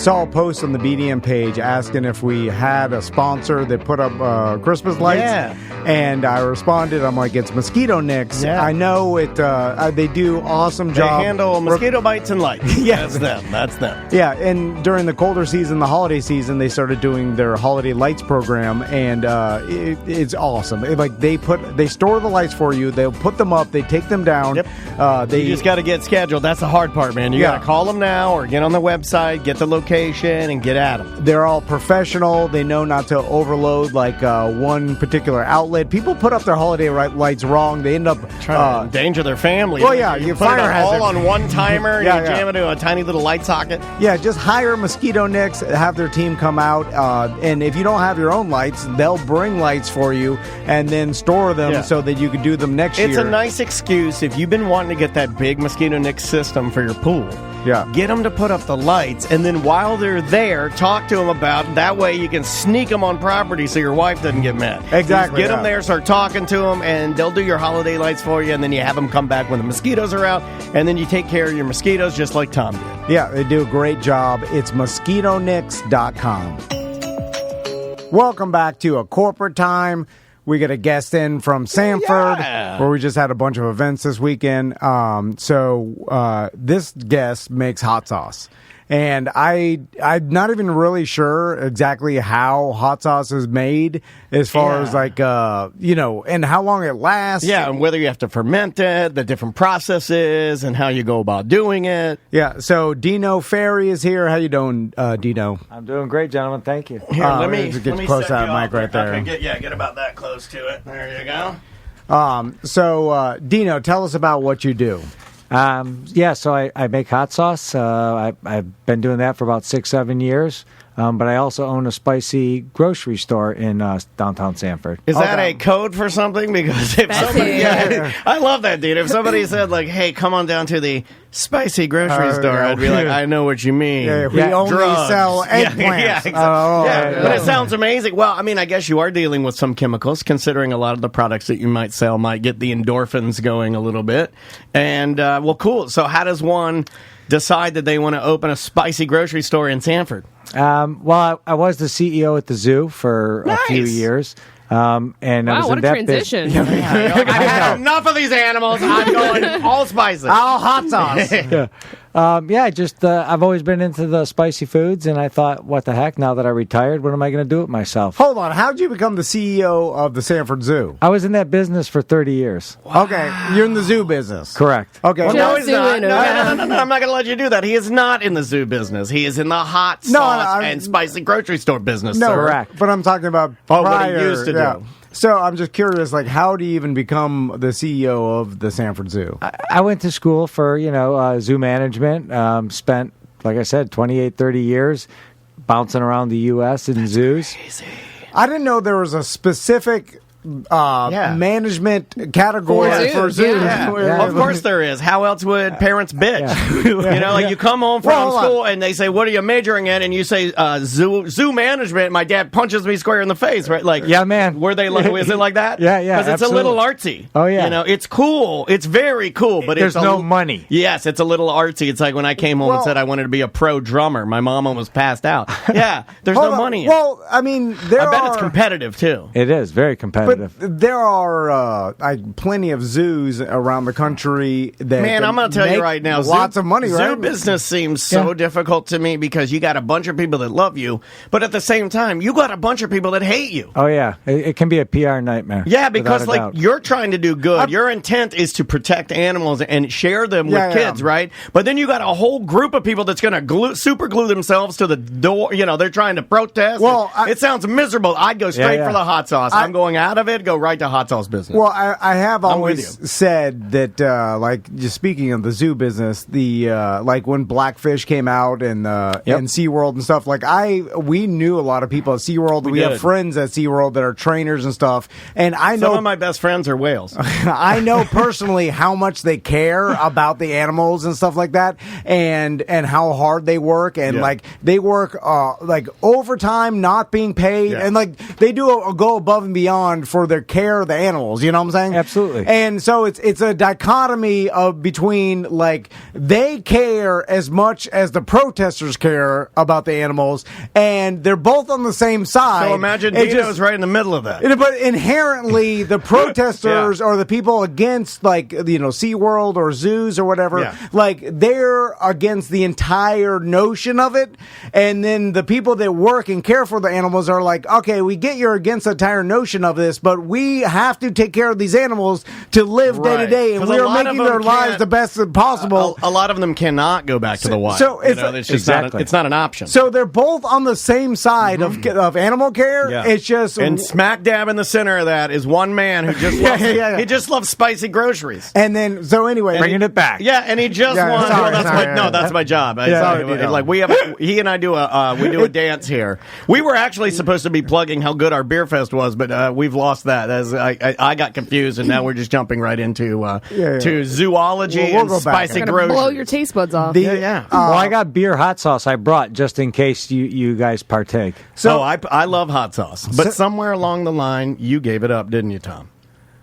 saw a post on the BDM page asking if we had a sponsor that put up Christmas lights. Yeah. And I responded, I'm like, it's Mosquito Nicks. Yeah. I know it. They do awesome job. They handle mosquito bites and lights. Yeah. That's them. Yeah, and during the colder season, the holiday season, they started doing their holiday lights program, and it's awesome. They store the lights for you. They'll put them up. They take them down. Yep. You just got to get scheduled. That's the hard part, man. You got to call them now or get on the website, get the location, and get at them. They're all professional. They know not to overload one particular outlet. People put up their holiday lights wrong. They end up trying to endanger their family. Well, yeah, you fire put it hazard. all on one timer. Yeah, you jam it into a tiny little light socket. Yeah, just hire Mosquito Nicks, have their team come out, and if you don't have your own lights, they'll bring lights for you and then store them so that you can do them next year. It's a nice excuse if you've been wanting to get that big Mosquito Nicks system for your pool. Yeah. Get them to put up the lights, and then while they're there, talk to them about it. That way you can sneak them on property so your wife doesn't get mad. Exactly. Just get them there, start talking to them, and they'll do your holiday lights for you, and then you have them come back when the mosquitoes are out, and then you take care of your mosquitoes just like Tom did. Yeah, they do a great job. It's mosquitonicks.com. Welcome back to A Corporate Time. We get a guest in from Sanford, where we just had a bunch of events this weekend. So this guest makes hot sauce. And I'm not even really sure exactly how hot sauce is made as far as and how long it lasts. Yeah, and whether you have to ferment it, the different processes, and how you go about doing it. Yeah, so Dino Ferry is here. How you doing, Dino? I'm doing great, gentlemen. Thank you. Here, let me close set that you mic off right there. Okay, get about that close to it. There you go. So Dino, tell us about what you do. So I make hot sauce. I've been doing that for about 6-7 years. But I also own a spicy grocery store in downtown Sanford. Is that a code for something? Because if somebody, I love that, dude. If somebody said hey, come on down to the spicy grocery store, I'd be like, I know what you mean. Yeah, we only sell eggplants. Exactly. But it sounds amazing. Well, I mean, I guess you are dealing with some chemicals, considering a lot of the products that you might sell might get the endorphins going a little bit. And cool. So how does one decide that they want to open a spicy grocery store in Sanford? I was the CEO at the zoo for a few years. And I was what in a that transition. I've had enough of these animals. I'm going all spicy. All hot sauce. I've always been into the spicy foods, and I thought, what the heck, now that I retired, what am I going to do with myself? Hold on, how'd you become the CEO of the Sanford Zoo? I was in that business for 30 years. Wow. Okay, you're in the zoo business. Correct. Okay. Well, no, he's not. No, I'm not going to let you do that. He is not in the zoo business. He is in the hot sauce and spicy grocery store business. No, sir. correct. But I'm talking about what he used to do. So I'm just curious, how do you even become the CEO of the Sanford Zoo? I went to school for, zoo management, spent, like I said, 28, 30 years bouncing around the U.S. in zoos. Crazy. I didn't know there was a specific management category for zoos. Yeah. Of course there is. How else would parents bitch? You come home from school and they say, what are you majoring in? And you say, zoo management. My dad punches me square in the face, right? Yeah, man. Were they is it like that? Yeah. Because it's a little artsy. Oh, yeah. It's cool. It's very cool, but there's no money. Yes, it's a little artsy. It's like when I came home and said I wanted to be a pro drummer. My mom almost passed out. Yeah, there's no money in it. Well, I mean, I bet it's competitive, too. It is very competitive. But there are plenty of zoos around the country that I'm going to tell you right now, lots of money, right? Zoo business seems so difficult to me because you got a bunch of people that love you, but at the same time, you got a bunch of people that hate you. Oh, yeah. It can be a PR nightmare. Yeah, because you're trying to do good. Your intent is to protect animals and share them with kids, right? But then you got a whole group of people that's going to super glue themselves to the door. They're trying to protest. Well, it sounds miserable. I'd go straight for the hot sauce. I'm going out of it, go right to hot sauce business. Well, I have always said that, just speaking of the zoo business, the when Blackfish came out and SeaWorld and stuff, we knew a lot of people at SeaWorld. We have friends at SeaWorld that are trainers and stuff. And I know some of my best friends are whales. I know personally how much they care about the animals and stuff like that, and how hard they work, and they work overtime, not being paid, and they do go above and beyond rewarded for their care of the animals. You know what I'm saying? Absolutely. And so it's a dichotomy of between like they care as much as the protesters care about the animals, and they're both on the same side. So imagine It Dino's right in the middle of that. But inherently, the protesters or the people against, like, SeaWorld or zoos or whatever, like, they're against the entire notion of it. And then the people that work and care for the animals are like, okay, we get you're against the entire notion of this, but we have to take care of these animals to live day to day, and we are making their lives the best possible. A lot of them cannot go back to the wild. So it's, it's just it's not an option. So they're both on the same side of animal care. Yeah. It's just and smack dab in the center of that is one man who just loves, he just loves spicy groceries. And then anyway, bringing it back. Yeah, and he just wants. That's my job. Like he and I do a dance here. We were actually supposed to be plugging how good our beer fest was, but we've lost that. As I got confused, and now we're just jumping right into to zoology and spicy groceries. Blow your taste buds off. Well, I got beer hot sauce I brought just in case you guys partake. So I love hot sauce, but somewhere along the line you gave it up, didn't you, Tom?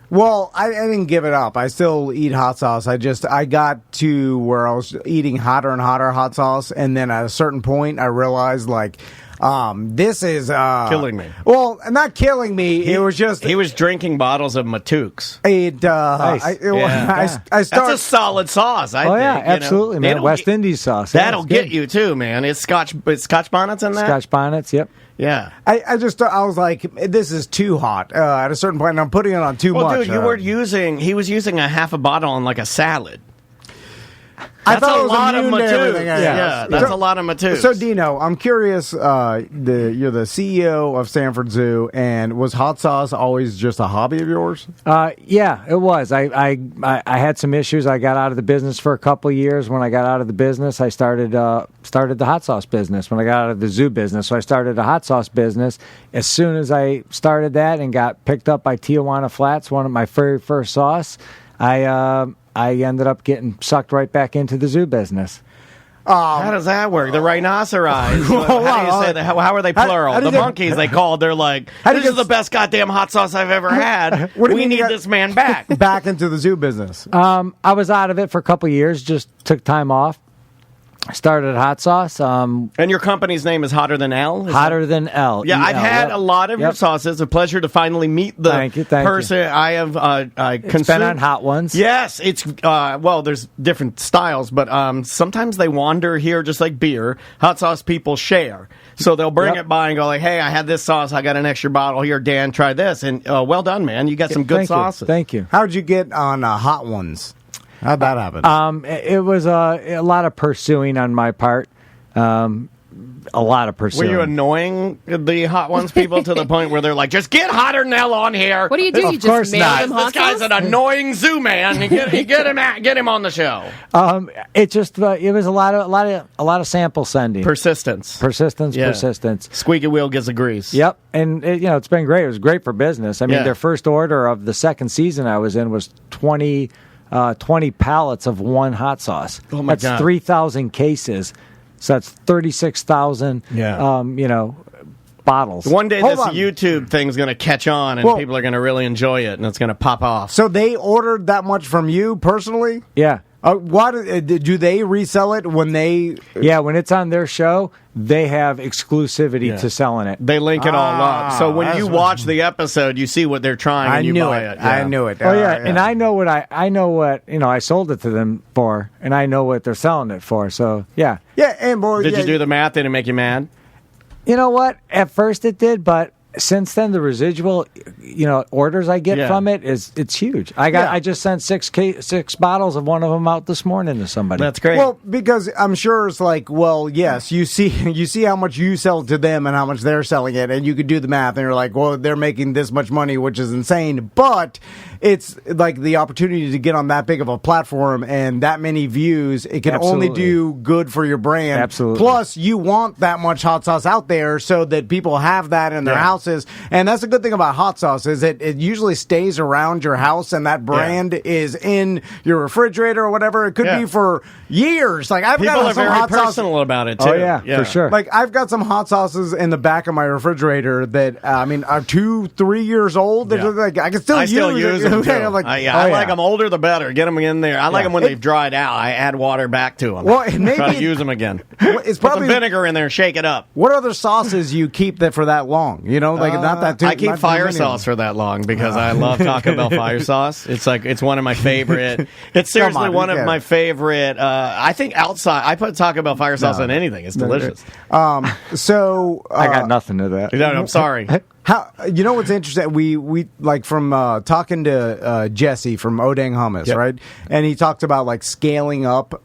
Well, I didn't give it up. I still eat hot sauce. I got to where I was eating hotter and hotter hot sauce, and then at a certain point, I realized this is killing me. Well, not killing me. It was just he was drinking bottles of Matooks. I started. That's a solid sauce. I think, absolutely, man. West Indies sauce. That'll get you too, man. It's Scotch bonnets in that. Scotch bonnets. Yep. Yeah, I was like, this is too hot at a certain point, and I'm putting it on too much. Well, dude, he was using a half a bottle on like a salad. I thought a it was lot of Matooks. Yeah, that's a lot of Matooks. So, Dino, I'm curious. You're the CEO of Sanford Zoo, and was hot sauce always just a hobby of yours? Yeah, it was. I had some issues. I got out of the business for a couple of years. When I got out of the business, I started the hot sauce business. When I got out of the zoo business, so I started a hot sauce business. As soon as I started that and got picked up by Tijuana Flats, one of my very first sauce, I ended up getting sucked right back into the zoo business. How does that work? The rhinoceros. How do you say that? How are they plural? The monkeys they called. They're like, this is the best goddamn hot sauce I've ever had. We need this man back. Back into the zoo business. I was out of it for a couple of years. Just took time off. Started hot sauce. And your company's name is Hotter Than L? Hotter Than L. Yeah, I've had a lot of your sauces. A pleasure to finally meet the person I have It's been on Hot Ones. Yes, it's there's different styles, but sometimes they wander here just like beer. Hot sauce people share. So they'll bring it by and go like, hey, I had this sauce. I got an extra bottle here. Dan, try this. And well done, man. You got some good sauces. Thank you. How'd you get on Hot Ones? How'd that happen? It was a lot of pursuing on my part. A lot of pursuing. Were you annoying the Hot Ones people to the point where they're like, just get Hotter Than L on here? What do? You just mail them hot sauce? This guy's an annoying zoo man. Get him on the show. It was a lot of sample sending. Persistence. Squeaky wheel gets the grease. Yep, and it's been great. It was great for business. I mean, their first order of the second season I was in was 20 pallets of one hot sauce. Oh my God. That's 3,000 cases. So that's 36,000, bottles. One day YouTube thing's going to catch on and people are going to really enjoy it and it's going to pop off. So they ordered that much from you personally? Yeah. Do they resell it when they... Yeah, when it's on their show, they have exclusivity to selling it. They link it all up. So when you watch the episode, you see what they're trying and you buy it. I knew it. Oh, yeah, and I know what I sold it to them for, and I know what they're selling it for, so, yeah. Yeah, and boy... Did you do the math? Did it make you mad? You know what? At first it did, but... Since then, the residual, orders I get from it's huge. I just sent six bottles of one of them out this morning to somebody. That's great. Well, because I'm sure it's like, well, yes, you see how much you sell to them and how much they're selling it, and you could do the math, and you're like, well, they're making this much money, which is insane. But it's like the opportunity to get on that big of a platform and that many views. It can only do good for your brand. Absolutely. Plus, you want that much hot sauce out there so that people have that in their house. sauces, and that's a good thing about hot sauce is it usually stays around your house, and that brand is in your refrigerator or whatever. It could be for years. Like I've People got are some very hot personal sauce. about it too. Oh yeah, for sure. Like I've got some hot sauces in the back of my refrigerator that are 2-3 years old. Yeah. Like I can still use them too. I'm like, I like them older the better. Get them in there. I like them when they've dried out. I add water back to them. Well, maybe try to use them again. It's Put probably some vinegar in there. Shake it up. What other sauces you keep that for that long? You know, like not that too. I keep not fire many. sauce for that long because I love Taco Bell fire sauce. It's one of my favorite. It's seriously one of my favorite. I think outside I put Taco Bell fire sauce on anything. It's delicious. So I got nothing to that. No, I'm sorry. How you know what's interesting? We like from talking to Jesse from Odang Hummus, right? And he talked about like scaling up,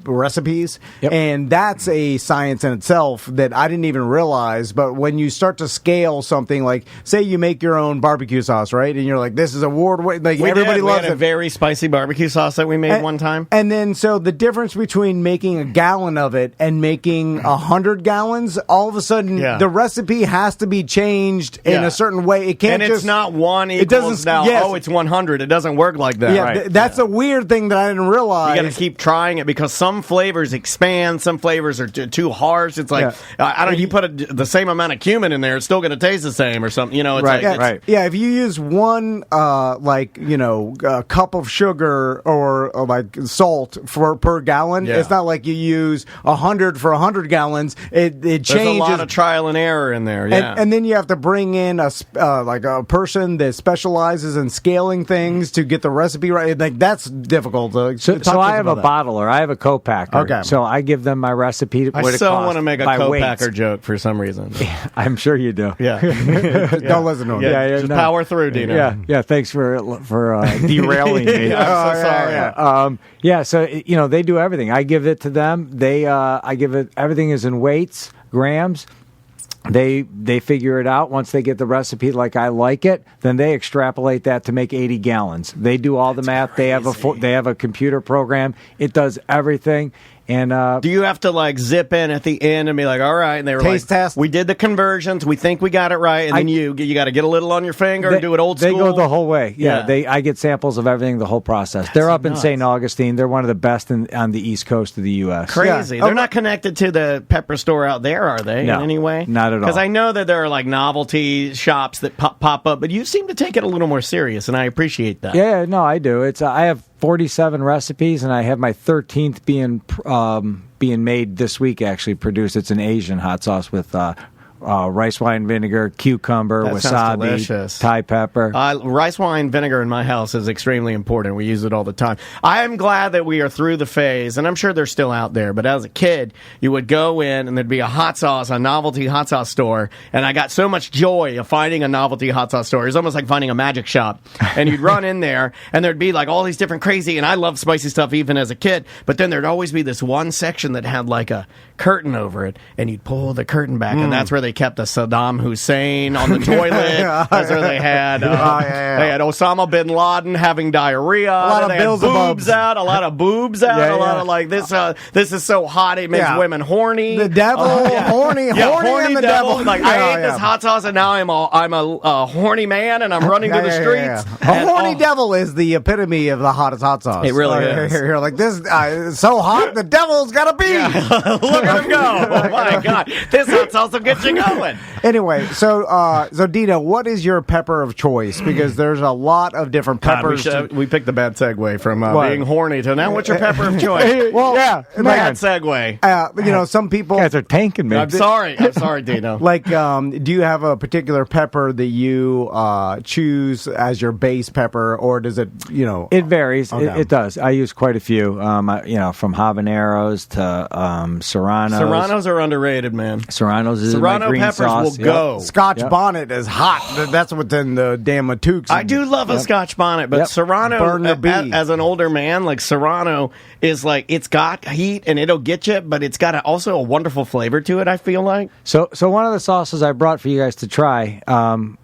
recipes, and that's a science in itself that I didn't even realize. But when you start to scale something, like say you make your own barbecue sauce, right? And you're like, this is like everybody loves we had it. a very spicy barbecue sauce that we made one time. And then so the difference between making a gallon of it and making 100 gallons, all of a sudden the recipe has to be changed in a certain way. It can't and it's just not one equals it doesn't, now. yes. It's 100. It doesn't work like that. Yeah, that's a weird thing that I didn't realize. You got to keep trying it because some flavors expand, some flavors are too harsh. It's like I don't. You put the same amount of cumin in there, it's still going to taste the same or something. You know, it's right. Yeah, if you use one cup of sugar or like salt per gallon, it's not like you use 100 for 100 gallons. It changes. There's a lot of trial and error in there. Yeah. And then you have to bring in a person that specializes in scaling things to get the recipe right. Like that's difficult. So I have a bottler. I have a co-packer. Okay. So I give them my recipe. I still want to make a co-packer joke for some reason. I'm sure you do. Yeah. Don't listen to him. Just power through, Dino. Yeah. Thanks for derailing me. I'm so sorry. So they do everything. I give it to them. I give it. Everything is in weights, grams. They figure it out once they get the recipe like I like it. Then they extrapolate that to make 80 gallons. They do all the math. Crazy. They have a computer program. It does everything. And do you have to like zip in at the end and be like, all right? And they were taste test. We did the conversions. We think we got it right. And then you got to get a little on your finger and do it old school. They go the whole way. Yeah. I get samples of everything, the whole process. They're up in St. Augustine. They're one of the best on the East Coast of the U.S. Crazy. Yeah. They're not connected to the pepper store out there, are they? No, in any way? not at all. Because I know that there are like novelty shops that pop up, but you seem to take it a little more serious, and I appreciate that. Yeah, no, I do. It's I have 47 recipes, and I have my 13th being made this week. Actually, produced. It's an Asian hot sauce with rice wine vinegar, cucumber, That sounds delicious. wasabi, Thai pepper. Rice wine vinegar in my house is extremely important. We use it all the time. I am glad that we are through the phase, and I'm sure they're still out there, but as a kid, you would go in and there'd be a novelty hot sauce store, and I got so much joy of finding a novelty hot sauce store. It was almost like finding a magic shop. And you'd run in there, and there'd be like all these different crazy, and I loved spicy stuff even as a kid, but then there'd always be this one section that had like a curtain over it, and you'd pull the curtain back, and that's where they kept the Saddam Hussein on the toilet. That's where they had they had Osama bin Laden having diarrhea. A lot of boobs out. A lot of boobs out. A lot of like this. This is so hot it makes women horny. The devil, horny, and the devil. Like I ate this hot sauce, and now I'm a horny man, and I'm running through the streets. A horny devil is the epitome of the hottest hot sauce. It really is. You're like this. It's so hot, the devil's got to be. Look at him go! Oh my God, this hot sauce will get you going. Anyway, so Dino, what is your pepper of choice? Because there's a lot of different peppers. We picked the bad segue from being horny to now. What's your pepper of choice? Well, bad segue. Some people. You guys are tanking me. I'm sorry, Dino. Like, do you have a particular pepper that you choose as your base pepper, or does it? It varies. Okay. It does. I use quite a few. From habaneros to serranos. Serranos are underrated, man. Serranos is Serrano my green peppers sauce. will go. Scotch bonnet is hot. That's what's in the damn Matooks. I do love a Scotch bonnet, but Serrano, Burn the bee. as an older man, like Serrano is like it's got heat and it'll get you, but it's got also a wonderful flavor to it. I feel like. So one of the sauces I brought for you guys to try,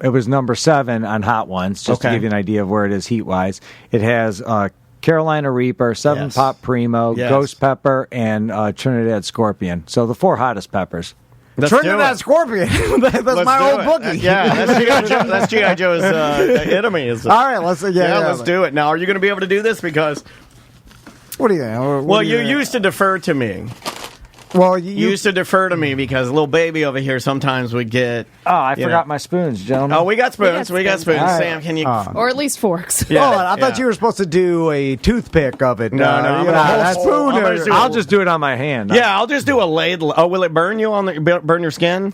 it was number 7 on Hot Ones, just to give you an idea of where it is heat wise. It has Carolina Reaper, 7 Pop Primo, Ghost Pepper, and Trinidad Scorpion. So the 4 hottest peppers. Trinidad Scorpion. That's Let's my do old it. bookie. Yeah, that's G.I. Joe, that's G.I. Joe's enemy. Is All right, let's let's do it. Now, are you going to be able to do this? Because, What do you think? well, you used to defer to me. Well, You used to defer to me because little baby over here sometimes would get. Oh, I you forgot know. my spoons, gentlemen. Oh, we got spoons. We got spoons. All right. Sam, can you? Or at least forks. Yeah. Oh, I thought you were supposed to do a toothpick of it. No, no, I'm you gonna know, hold- that hold- spoon. I'm gonna do- I'll just do it on my hand. Yeah, I'll just do a ladle. Oh, will it burn you on the burn your skin?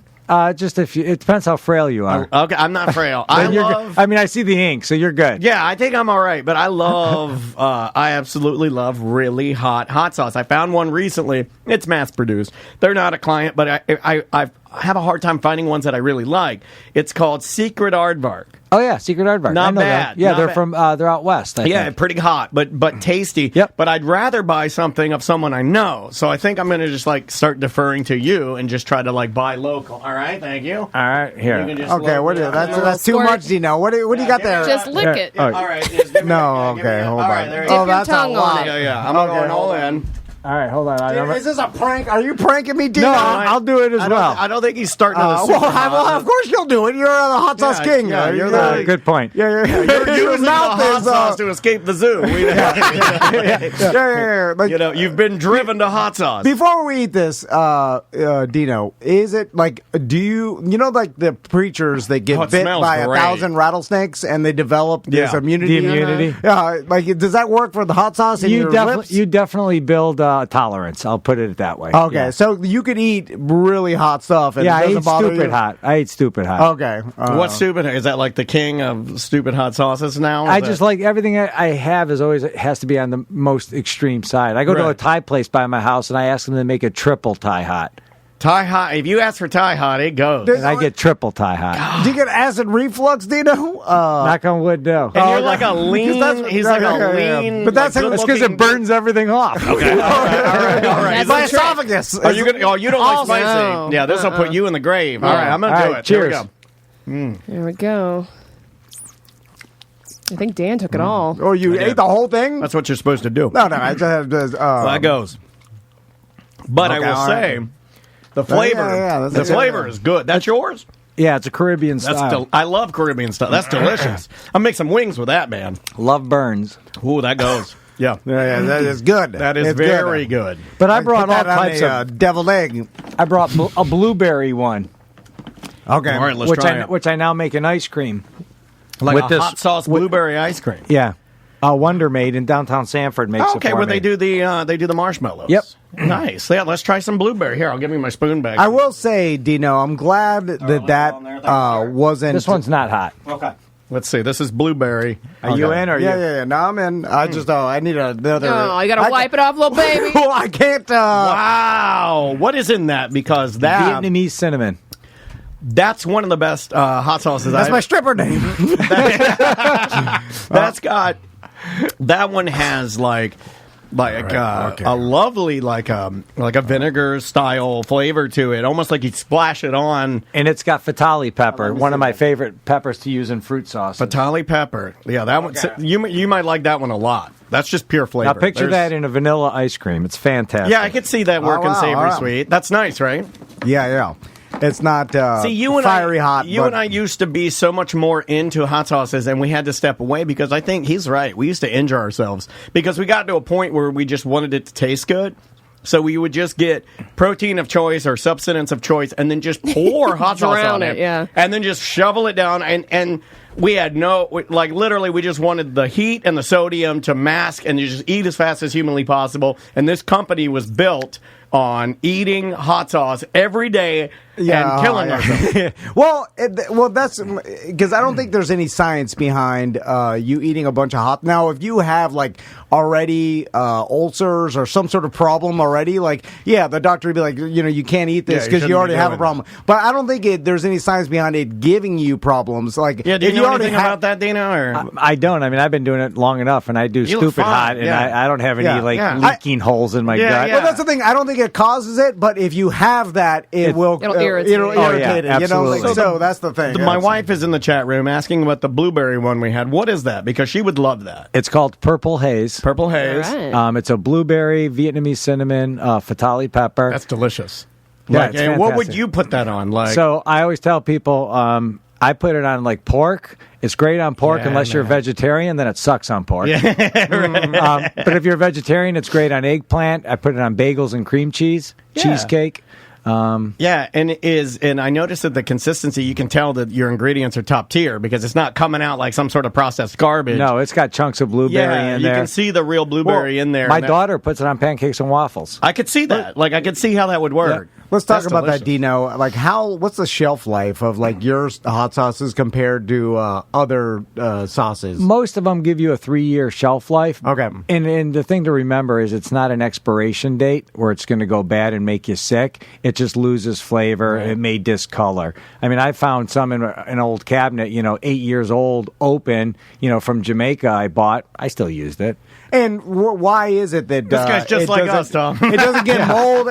Just if you, it depends how frail you are. Okay, I'm not frail. I Then you're good. love. I mean, I see the ink, so you're good. Yeah, I think I'm all right, but I love, I absolutely love really hot sauce. I found one recently. It's mass produced. They're not a client, but I have a hard time finding ones that I really like. It's called Secret Aardvark. Oh yeah, Secret Aardvark. Not I know bad, that. Yeah, not they're bad. from they're out west. I Yeah, think. pretty hot, but tasty. Yep. But I'd rather buy something of someone I know. So I think I'm going to just like start deferring to you and just try to like buy local. All right, thank you. All right, You here. can just Okay, load what me is up. that's too Squirt. much, Dino. What do you got there? Just lick it. Oh, All right. Just give me No, give me okay, that. hold All on. right, there you Oh, go. your that's a tongue on lot. it. Yeah. I'm Okay, going all hold on. in. All right, hold on. Is this a prank? Are you pranking me, Dino? No, I'll do it as well. I don't think he's starting to. Well, of course you'll do it. You're the hot sauce Yeah, king. yeah, You're you're the Good point. Yeah, You're your using the mouth hot is sauce to escape the zoo. yeah. Like, You know, you've been driven to hot sauce. before we eat this, Dino, is it like, do you know, like the preachers that get Oh, it bit smells by great. 1,000 rattlesnakes and they develop this Yeah. immunity? The immunity. Yeah, like does that work for the hot sauce in your lips? You definitely build tolerance. I'll put it that way. Okay, Yeah. so you could eat really hot stuff and Yeah, it I doesn't eat bother stupid you? hot. I eat stupid hot. Okay. What's stupid? Is that like the king of stupid hot sauces now? I just like everything I have is always has to be on the most extreme side. I go to a Right. Thai place by my house and I ask them to make a triple Thai hot, Thai hot. If you ask for Thai hot, it goes. and I get triple Thai hot. Do you get acid reflux, Dino? Knock on wood, no. And you're like a lean. that's- He's yeah, like yeah, a yeah. lean. But that's like, it's 'cause it burns everything off. Okay. All right. That's My the trick. esophagus. Are you gonna? Oh, you don't like spicy? No. Yeah, this will put you in the grave. All right, I'm gonna All do right, it. Here we cheers. go. There we go. I think Dan took it all. Oh, you I did. ate the whole thing? That's what you're supposed to do. No, I just have to. So that goes. But I Okay, will all say, right. the flavor. yeah, the that's flavor is good. That's yours. Yeah, it's a Caribbean That's style. I love Caribbean stuff. That's delicious. I'll make some wings with that, man. Love burns. Ooh, that goes. Yeah. Yeah, that is good. That is It's very good. But I Put brought all that on types a, of. deviled egg. I brought a blueberry one, Okay. All right, let's which try it. which I now make an ice cream. Like with a this- hot sauce blueberry ice cream. Yeah, Wonder Made in downtown Sanford makes Okay, it for where me. they do the marshmallows. Yep. Nice. Yeah, let's try some blueberry. Here, I'll give me my spoon back. I will say, Dino, I'm glad that on there. Thanks, sir. wasn't. This one's not hot. Okay. Let's see. This is blueberry. Are you in? Or Yeah, you? yeah. No, I'm in. I just I need another. Oh, you gotta wipe it off, little baby. Well, I can't. Wow. What is in that? Because that Vietnamese cinnamon. that's one of the best hot sauces. That's my stripper name. That's got that one has like okay. a lovely like a vinegar style flavor to it, almost like you splash it on And it's got fatali pepper, one of my favorite peppers to use in fruit sauce. fatali pepper. Yeah, that one you might like that one a lot. That's just pure flavor. Now picture that in a vanilla ice cream. It's fantastic. Yeah, I could see that working wow, savory all right. sweet. That's nice, right? yeah. It's not See, you and fiery I, hot. You but and I used to be so much more into hot sauces, and we had to step away because I think he's right. We used to injure ourselves because we got to a point where we just wanted it to taste good. So we would just get protein of choice or substance of choice, and then just pour hot sauce Drown on it, it, yeah. and then just shovel it down. And we had literally, we just wanted the heat and the sodium to mask, and you just eat as fast as humanly possible. And this company was built on eating hot sauce every day and killing ourselves. well, that's because I don't think there's any science behind you eating a bunch of hot. Now, if you have like already ulcers or some sort of problem already, like the doctor would be like, you can't eat this Yeah, you because shouldn't you be already have a doing problem. But I don't think there's any science behind it giving you problems. Like, Yeah, do if you know already anything about that, Dino? Or I don't. I mean, I've been doing it long enough, and I do You look stupid fine, hot, and yeah. I don't have any Yeah. leaking holes in my Yeah, gut. yeah. Well, that's the thing. I don't think it causes it, but if you have that, it'll irritate it'll you. Oh, yeah, irritate it. absolutely. So that's the thing. my wife is in the chat room asking about the blueberry one we had. What is that? Because she would love that. It's called Purple Haze. Purple All haze. right. It's a blueberry, Vietnamese cinnamon, fatali pepper. That's delicious. Yeah, Like, it's and what would fantastic. you put that on? Like, So I always tell people, I put it on like pork. It's great on pork Yeah, unless you're a man. vegetarian, then it sucks on pork. But if you're a vegetarian, it's great on eggplant. I put it on bagels and cream cheese, cheesecake. yeah, and I noticed that the consistency, you can tell that your ingredients are top tier because it's not coming out like some sort of processed garbage. No, it's got chunks of blueberry in you there. can see the real blueberry in there. My and that- daughter puts it on pancakes and waffles. I could see that. Like, I could see how that would work. Let's talk That's about delicious. that, Dino. Like, what's the shelf life of like your hot sauces compared to other sauces? Most of them give you a 3-year shelf life. Okay. And the thing to remember is it's not an expiration date where it's going to go bad and make you sick. It just loses flavor. It may discolor. I mean, I found some in an old cabinet, 8 years old, open, from Jamaica I bought. I still used it. And why is it that This guy's just it like doesn't- us, Tom. It doesn't get mold.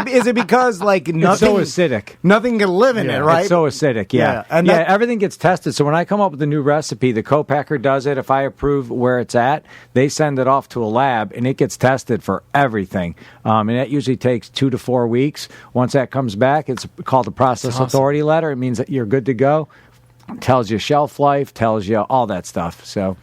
Is it because like It's nothing? so acidic. Nothing can live in it, right? It's so acidic, yeah. And yeah, that- everything gets tested. So when I come up with a new recipe, the co-packer does it. If I approve where it's at, they send it off to a lab, and it gets tested for everything. And that usually takes 2 to 4 weeks. Once that comes back, it's called a process authority letter. It means that you're good to go. Tells you shelf life, tells you all that stuff. So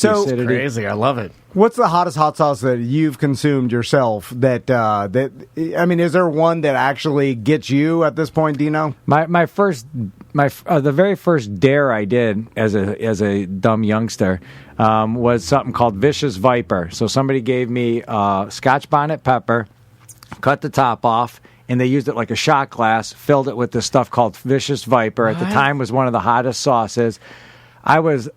the acidity. Crazy. I love it. What's the hottest hot sauce that you've consumed yourself? That I mean, is there one that actually gets you at this point, Dino? The very first dare I did as a dumb youngster was something called Vicious Viper. So somebody gave me Scotch bonnet pepper, cut the top off, and they used it like a shot glass, filled it with this stuff called Vicious Viper. At the time, was one of the hottest sauces. I was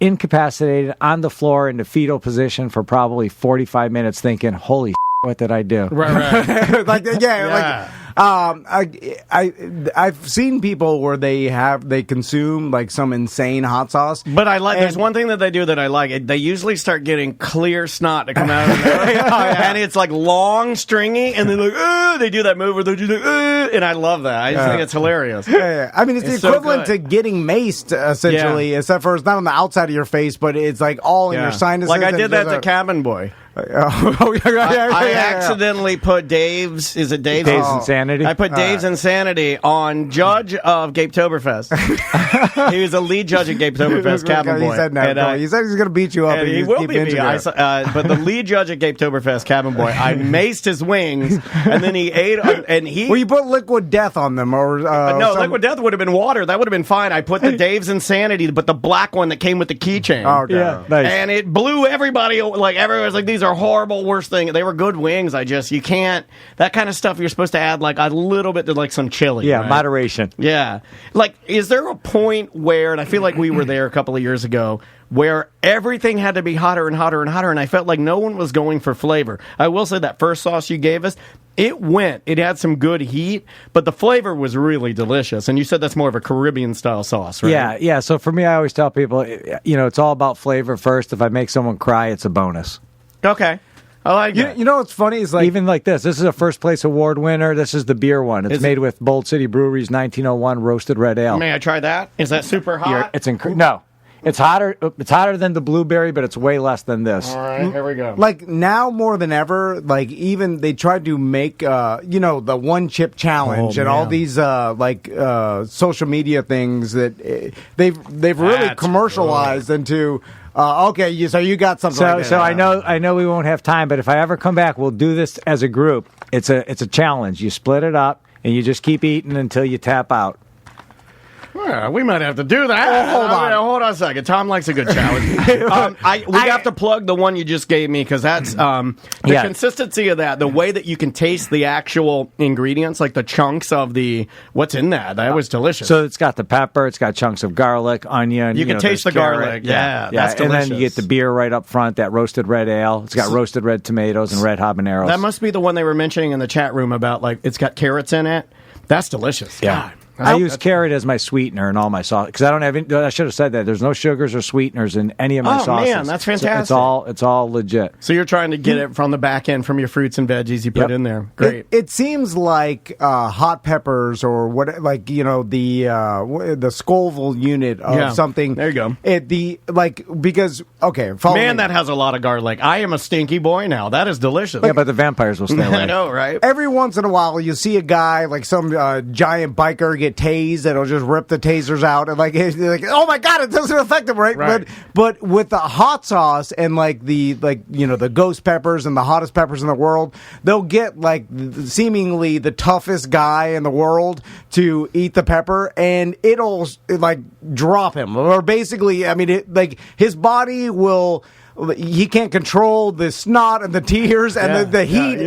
incapacitated on the floor in the fetal position for probably 45 minutes, thinking, "Holy what did I do?" Right. Like I've seen people where they consume like some insane hot sauce. But there's one thing that they do that I like. They usually start getting clear snot to come out of their mouth. And it's like long, stringy, and they're like, they do that move where they're just like, and I love that. I just think it's hilarious. Yeah. I mean, it's the It's so equivalent good. to getting maced, essentially, except for it's not on the outside of your face, but it's like all in your sinuses. Like I and did that just to Cabin Boy. I I accidentally put Dave's. Is it Dave's? Dave's Insanity? I put Dave's Insanity on judge of Gapetoberfest. He was a lead judge at Gapetoberfest, Cabin Boy. He said no. And, he said he's going to beat you up. and if he you will keep be me. inching it. But the lead judge at Gapetoberfest, Cabin Boy, I maced his wings, and then he ate. And he. Well, you put liquid death on them, or no, liquid death would have been water. That would have been fine. I put the Dave's Insanity, but the black one that came with the keychain. Oh, okay. Yeah, nice. And it blew everybody. Like everyone was like, "These are horrible, worst thing." They were good wings. You can't. That kind of stuff. You're supposed to add like a little bit to like some chili. Yeah, right? moderation. Yeah. Like, is there a point where, and I feel like we were there a couple of years ago, where everything had to be hotter and hotter and hotter, and I felt like no one was going for flavor. I will say that first sauce you gave us, it had some good heat, but the flavor was really delicious. And you said that's more of a Caribbean style sauce, right? Yeah. So for me, I always tell people, it's all about flavor first. If I make someone cry, it's a bonus. Okay. I like that. You know what's funny is like Even like this. This is a first place award winner. This is the beer one. It's Is made it- with Bold City Brewery's 1901 roasted red ale. May I try that? Is that super hot? It's no. It's hotter. It's hotter than the blueberry, but it's way less than this. All right, here we go. like now more than ever, like even they tried to make the one chip challenge and all man. these social media things that they've really That's commercialized into. So you got something. So, like that. so I know we won't have time, but if I ever come back, we'll do this as a group. It's a challenge. You split it up and you just keep eating until you tap out. Well, we might have to do that. Hold on a second. Tom likes a good challenge. We have to plug the one you just gave me because that's the consistency of that, the way that you can taste the actual ingredients, like the chunks of what's in that. That was delicious. So it's got the pepper, it's got chunks of garlic, onion. You can taste there's the carrot. garlic. Yeah, that's and then delicious. you get the beer right up front, that roasted red ale. It's got roasted red tomatoes and red habaneros. That must be the one they were mentioning in the chat room about, like, it's got carrots in it. That's delicious. Yeah. God. I use carrot as my sweetener in all my sauce because I don't have. I should have said that. There's no sugars or sweeteners in any of my sauces. Oh man, that's fantastic! So it's all legit. So you're trying to get it from the back end from your fruits and veggies you put in there. Great. It seems like hot peppers or what, like the Scoville unit of something. There you go. Because man, that has a lot of garlic. I am a stinky boy now. That is delicious. Yeah, but the vampires will stay away. I know, right? Every once in a while, you see a guy like some giant biker get tased, that'll just rip the tasers out, and like oh my god, it doesn't affect him, right? But with the hot sauce and the ghost peppers and the hottest peppers in the world, they'll get like seemingly the toughest guy in the world to eat the pepper, and it'll drop him, or basically, I mean, his body will. He can't control the snot and the tears and the heat.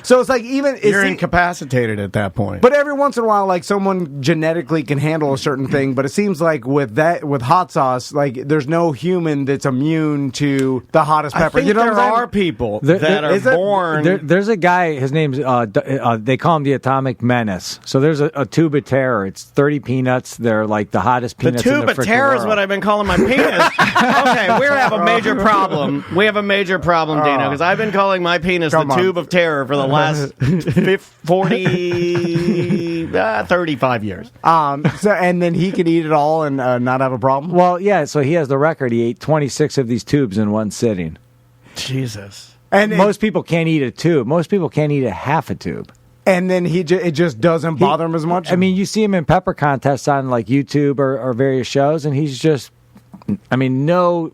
So it's like you're incapacitated at that point. But every once in a while, like someone genetically can handle a certain thing. But it seems like with hot sauce, like there's no human that's immune to the hottest pepper. I think there are people that are born. There's a guy. His name's they call him the Atomic Menace. So there's a tube of terror. It's 30 peanuts. They're like the hottest peanuts. The tube of terror is what I've been calling my penis. Okay, we have a major problem. We have a major problem, Dino, because I've been calling my penis the tube of terror for the last 35 years. And then he could eat it all and not have a problem? Well, yeah, so he has the record. He ate 26 of these tubes in one sitting. Jesus. And most people can't eat a tube. Most people can't eat a half a tube. And then it just doesn't bother him as much? I mean, you see him in pepper contests on like YouTube or various shows, and he's just... I mean, no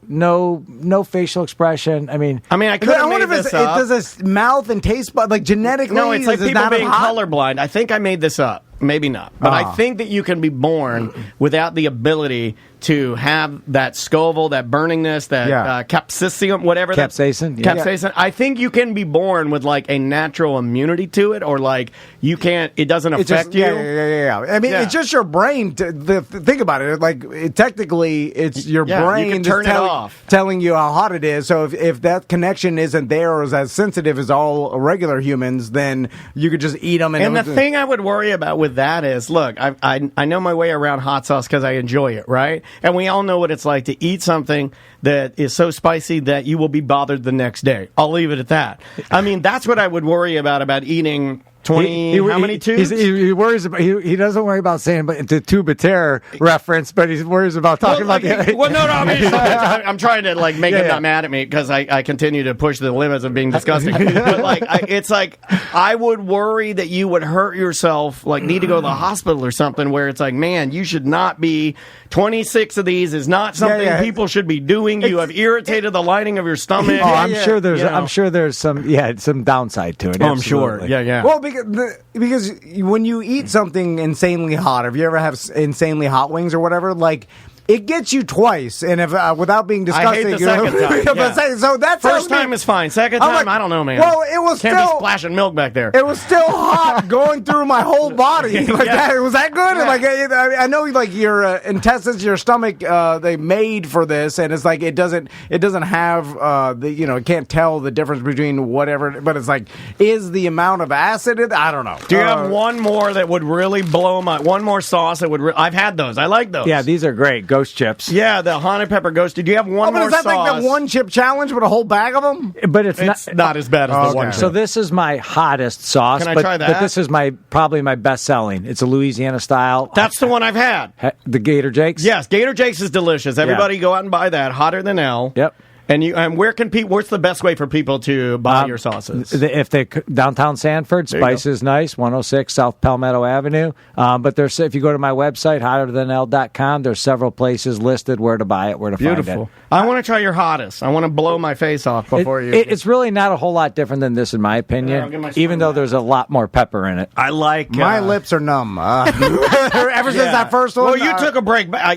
facial expression. I could have made this up. Does his mouth and taste bud, like genetically? No, it's like people being hot? colorblind. I think I made this up. Maybe not. But I think that you can be born without the ability to have that Scoville, that burningness, that capsaicin, whatever. Capsaicin? Capsaicin. Yeah. I think you can be born with like a natural immunity to it, or like you can't, it doesn't affect you. Yeah. I mean, it's just your brain. Think about it. Like, technically, it's your brain you can turn it off. Telling you how hot it is. So if that connection isn't there or is as sensitive as all regular humans, then you could just eat them. And the thing I would worry about with that is, look, I know my way around hot sauce because I enjoy it, right? And we all know what it's like to eat something that is so spicy that you will be bothered the next day. I'll leave it at that. I mean, that's what I would worry about eating 20, how many tubes? He worries about, he doesn't worry about saying the tube of terror reference, but he worries about talking about the... Well, no, I mean, I'm trying to like make him not mad at me because I continue to push the limits of being disgusting. But like, it's like, I would worry that you would hurt yourself, like need to go to the hospital or something, where it's like, man, you should not be, 26 of these is not something people should be doing. You have irritated the lining of your stomach. Oh, I'm sure there's some downside to it. Oh, I'm sure. Yeah. Well, because when you eat something insanely hot, if you ever have insanely hot wings or whatever, like, it gets you twice, and if without being disgusting, I hate the second time. Yeah. So that's first time is fine. Second time, I don't know, man. Well, it was can't be splashing milk back there. It was still hot going through my whole body. Like that. Was that good? Yeah. Like I know, like your intestines, your stomach, they made for this, and it's like it doesn't have it can't tell the difference between whatever. But it's like, is the amount of acid? I don't know. Do you have one more that would really blow one more sauce that would? I've had those. I like those. Yeah, these are great. Ghost chips. Yeah, the honey pepper ghost. Did you have one more sauce? Is that like the one chip challenge with a whole bag of them? But it's not as bad as the one chip. So this is my hottest sauce. Can I try that? But this is probably my best selling. It's a Louisiana style. That's the one I've had. The Gator Jakes? Yes, Gator Jakes is delicious. Everybody go out and buy that. Hotter than hell. Yep. And what's the best way for people to buy your sauces? If they downtown Sanford, Spice is nice, 106 South Palmetto Avenue. But if you go to my website, hotterthanl.com, there's several places listed where to buy it, where to find it. I want to try your hottest. I want to blow my face off before you. It's really not a whole lot different than this, in my opinion, even though there's a lot more pepper in it. I like... my lips are numb. Ever since that first one. Well, you took a break. I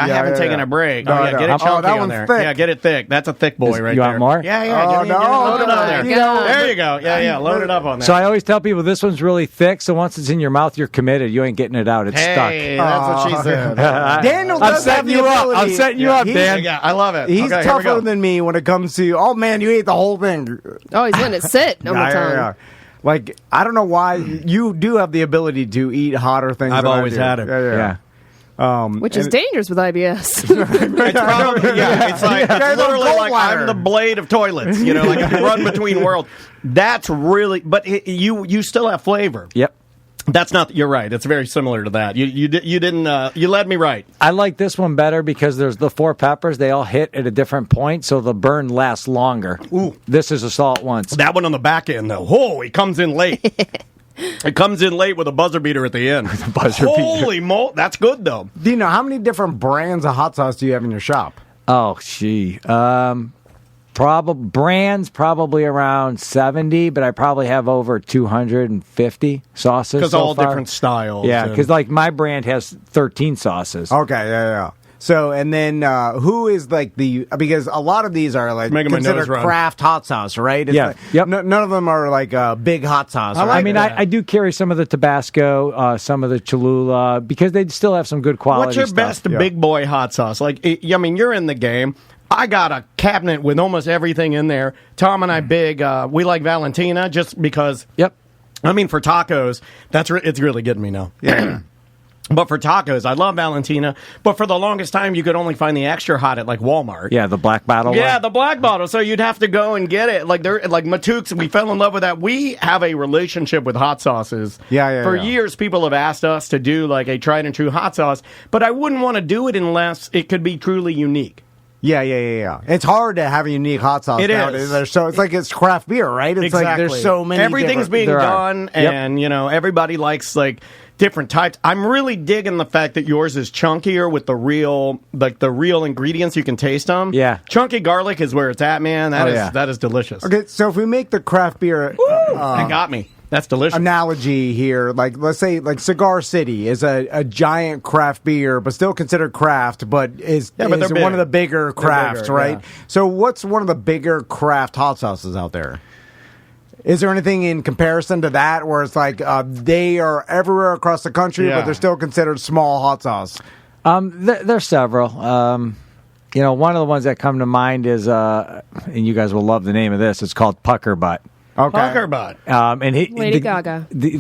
haven't taken a break. Get it chunky on there. Thick. Yeah, get it thick. That's a thick boy right there. You want more? Yeah. Load it up there. There you go. Yeah. Load it up on there. So I always tell people this one's really thick, so once it's in your mouth, you're committed. You ain't getting it out. It's stuck. Hey, that's what she said. Daniel does have the ability. I'm setting you up, Dan. Yeah, I love it. He's tougher than me when it comes to, oh, man, you ate the whole thing. Oh, he's letting it sit. No more time. Like, I don't know why you do have the ability to eat hotter things. I've than I always do. had it. Yeah. Which is dangerous with IBS. It's probably, it's like, it's literally like I'm the blade of toilets, like I run between worlds. That's really, but you still have flavor. Yep. That's not, you're right. It's very similar to that. You didn't, you led me right. I like this one better because there's the 4 peppers. They all hit at a different point, so the burn lasts longer. Ooh. This is a salt once. That one on the back end, though. Oh, he comes in late. It comes in late with a buzzer beater at the end. Holy moly. That's good, though. Dino, how many different brands of hot sauce do you have in your shop? Oh, gee. Brands probably around 70, but I probably have over 250 sauces. Because so all far. different styles. Yeah, because like my brand has 13 sauces. Okay, yeah. So, and then who is like because a lot of these are like Making my considered nose run. craft hot sauce, right? It's Yeah, like, yep. none of them are like big hot sauce. I right? mean, I do carry some of the Tabasco, some of the Cholula, because they still have some good quality What's your stuff. best big boy hot sauce? Like, you're in the game. I got a cabinet with almost everything in there. Tom and I we like Valentina just because. Yep. I mean, for tacos, it's really getting me now. Yeah. But for tacos, I love Valentina. But for the longest time, you could only find the extra hot at like Walmart. Yeah, the black bottle Yeah, one. the black bottle. So you'd have to go and get it. Like Matuks, we fell in love with that. We have a relationship with hot sauces. For years, people have asked us to do like a tried and true hot sauce, but I wouldn't want to do it unless it could be truly unique. Yeah. It's hard to have a unique hot sauce It nowadays. is. So it's like it's craft beer, right? It's like there's so many. Everything's being There are. done, and everybody likes like different types. I'm really digging the fact that yours is chunkier with the real ingredients. You can taste them. Yeah. Chunky garlic is where it's at, man. That is delicious. Okay, so if we make the craft beer That got me. That's delicious. analogy here, like let's say like Cigar City is a giant craft beer, but still considered craft, but is they're big. one of the bigger crafts, bigger, right? yeah. So what's one of the bigger craft hot sauces out there? Is there anything in comparison to that where it's like they are everywhere across the country, but they're still considered small hot sauce? There's several. One of the ones that come to mind is, and you guys will love the name of this. It's called Pucker Butt. Okay. Pucker butt. Lady Gaga. The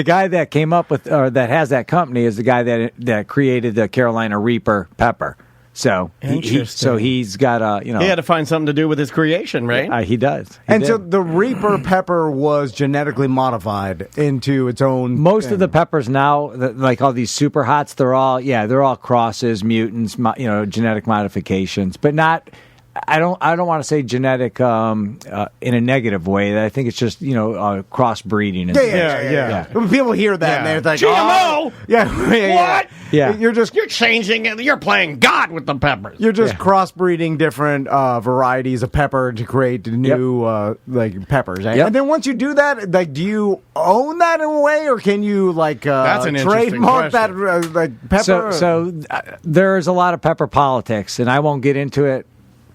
guy that came up with, or that has that company, is the guy that created the Carolina Reaper pepper. So he's got He had to find something to do with his creation, right? he does. So the Reaper pepper was genetically modified into its own. Most of the peppers now, like all these super hots, they're all crosses, mutants, genetic modifications, but not. I don't want to say genetic in a negative way. I think it's just crossbreeding. Yeah. When people hear that, and they're like, GMO. What? Yeah. You're changing it. You're playing God with the peppers. You're just crossbreeding different varieties of pepper to create new like peppers. Yep. And then once you do that, like, do you own that in a way, or can you like That's an interesting trademark that question. like pepper? So there's a lot of pepper politics, and I won't get into it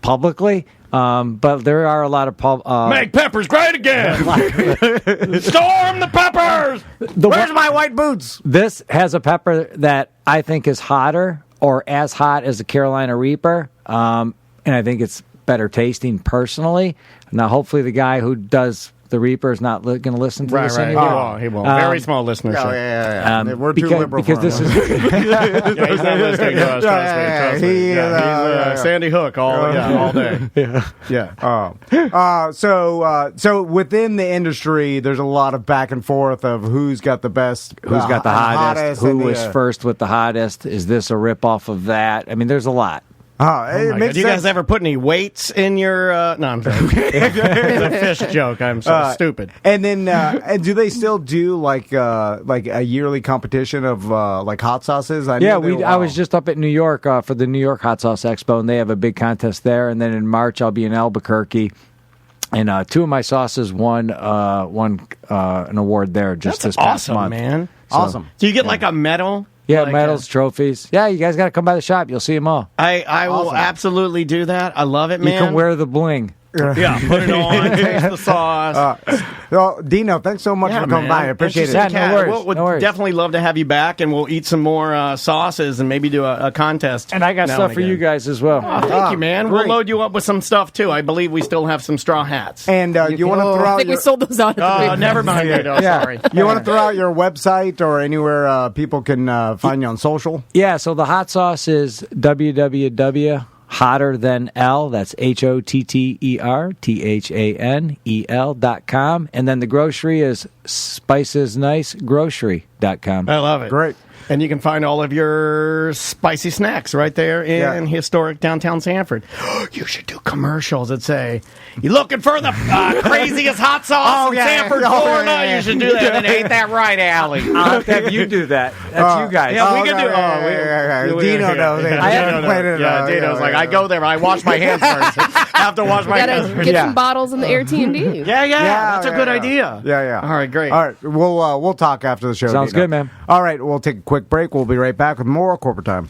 publicly, but there are a lot of make peppers great again. Storm the peppers. Where's my white boots? This has a pepper that I think is hotter or as hot as the Carolina Reaper, and I think it's better tasting personally. Now, hopefully, the guy who does the Reaper is not going to listen to this anymore. He won't. Very small listenership. Yeah. We're too liberal because for this him. is Yeah, he's not listening to us. Trust me. He's Sandy Hook all day. So within the industry, there's a lot of back and forth of who's got the best, who's got the hottest, who and was first with the hottest. Is this a ripoff of that? I mean, there's a lot. It makes Do you guys ever put any weights in your? No, I'm sorry. It's a fish joke. I'm so stupid. And then, and do they still do like a yearly competition of like hot sauces? I was just up at New York for the New York Hot Sauce Expo, and they have a big contest there. And then in March, I'll be in Albuquerque, and 2 of my sauces won an award there just That's this past awesome, month. man. So, awesome. Do you get like a medal? Yeah, medals, trophies. Yeah, you guys got to come by the shop. You'll see them all. I will absolutely do that. I love it, man. You can wear the bling. Yeah, put it on, taste the sauce. Well, Dino, thanks so much for coming by. I appreciate it. Yeah, no worries. We'll no worries. definitely love to have you back, and we'll eat some more sauces and maybe do a contest. And I got now stuff and for again. you guys as well. Oh, thank you, man. great. We'll load you up with some stuff, too. I believe we still have some straw hats. And you want to throw I out think we sold those out at the big Never mind, Dino. Yeah. Sorry. you want to throw out your website or anywhere people can find you on social? Yeah, so the hot sauce is www.hotterthanl, that's HOTTERTHANEL.com. And then the grocery is spicesnicegrocery.com. I love it. Great. And you can find all of your spicy snacks right there in historic downtown Sanford. You should do commercials that say, "You looking for the craziest hot sauce in Sanford, Florida?" You should do that. And ain't that right, Allie? I'll have you do that. That's you guys. Yeah, we can do. Dino knows. I haven't played it. Yeah, Dino's like, I go there, but I wash my hands first. I have to wash my hands Gotta first. get Yeah. some bottles in the AirTND. Yeah, that's a good idea. Yeah. All right, great. All right, we'll talk after the show. Sounds Dino. good, man. All right, we'll take a quick break. We'll be right back with more Corporate Time.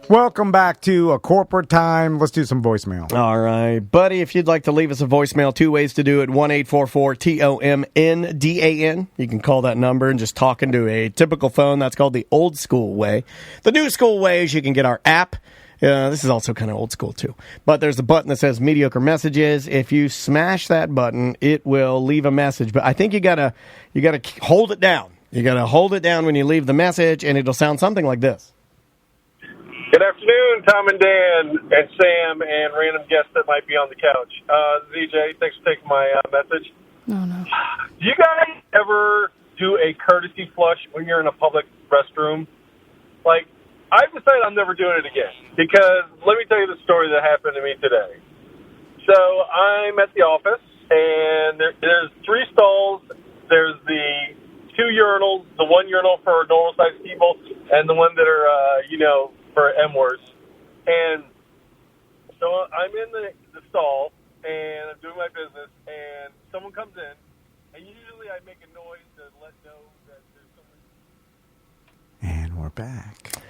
Welcome back to a Corporate Time. Let's do some voicemail. All right, buddy, if you'd like to leave us a voicemail, two ways to do it. 1-844-TOMNDAN. You can call that number and just talk into a typical phone. That's called the old school way. The new school way is you can get our app. This is also kind of old school, too. But there's a button that says mediocre messages. If you smash that button, it will leave a message. But I think you gotta hold it down. You got to hold it down when you leave the message, and it'll sound something like this. Good afternoon, Tom and Dan and Sam and random guests that might be on the couch. ZJ, thanks for taking my message. Oh, no. Do you guys ever do a courtesy flush when you're in a public restroom? Like, I've decided I'm never doing it again because let me tell you the story that happened to me today. So I'm at the office, and there's 3 stalls. There's the 2 urinals, the 1 urinal for normal-sized people, and the one that are, for M-words. And so I'm in the stall, and I'm doing my business, and someone comes in, and usually I make a noise to let know that there's someone. And we're back.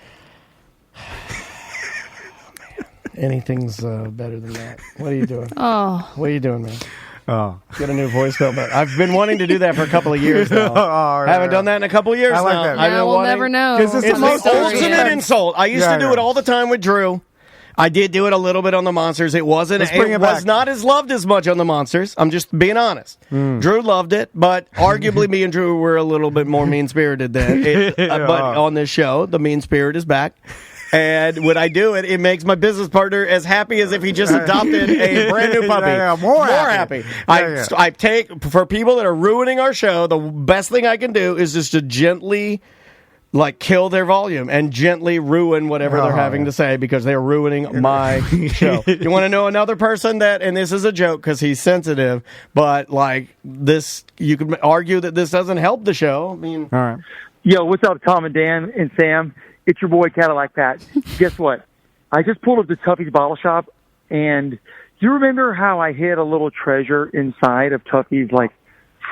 Anything's better than that. What are you doing? Oh. What are you doing, man? Oh. Get a new voicemail. But I've been wanting to do that for a couple of years now. I haven't done that in a couple of years I like now. that. I've been Now we'll wanting- never know. Is this It's the the most story? ultimate insult. I used to do Yeah. it all the time with Drew. I did do it a little bit on the Monsters. It wasn't. Let's bring It it was back. not as loved as much on the Monsters. I'm just being honest. Drew loved it, but arguably me and Drew were a little bit more mean spirited than it. But on this show, the mean spirit is back. And when I do it, it makes my business partner as happy as if he just adopted a brand new puppy. Yeah, more happy. I, Yeah. I take, for people that are ruining our show, the best thing I can do is just to gently, kill their volume and gently ruin whatever they're having to say because they're ruining my show. You want to know another person that, and this is a joke because he's sensitive, but this, you could argue that this doesn't help the show. I mean, All right. Yo, what's up, Tom and Dan and Sam? It's your boy Cadillac Pat. Guess what? I just pulled up to Tuffy's Bottle Shop, and you remember how I hid a little treasure inside of Tuffy's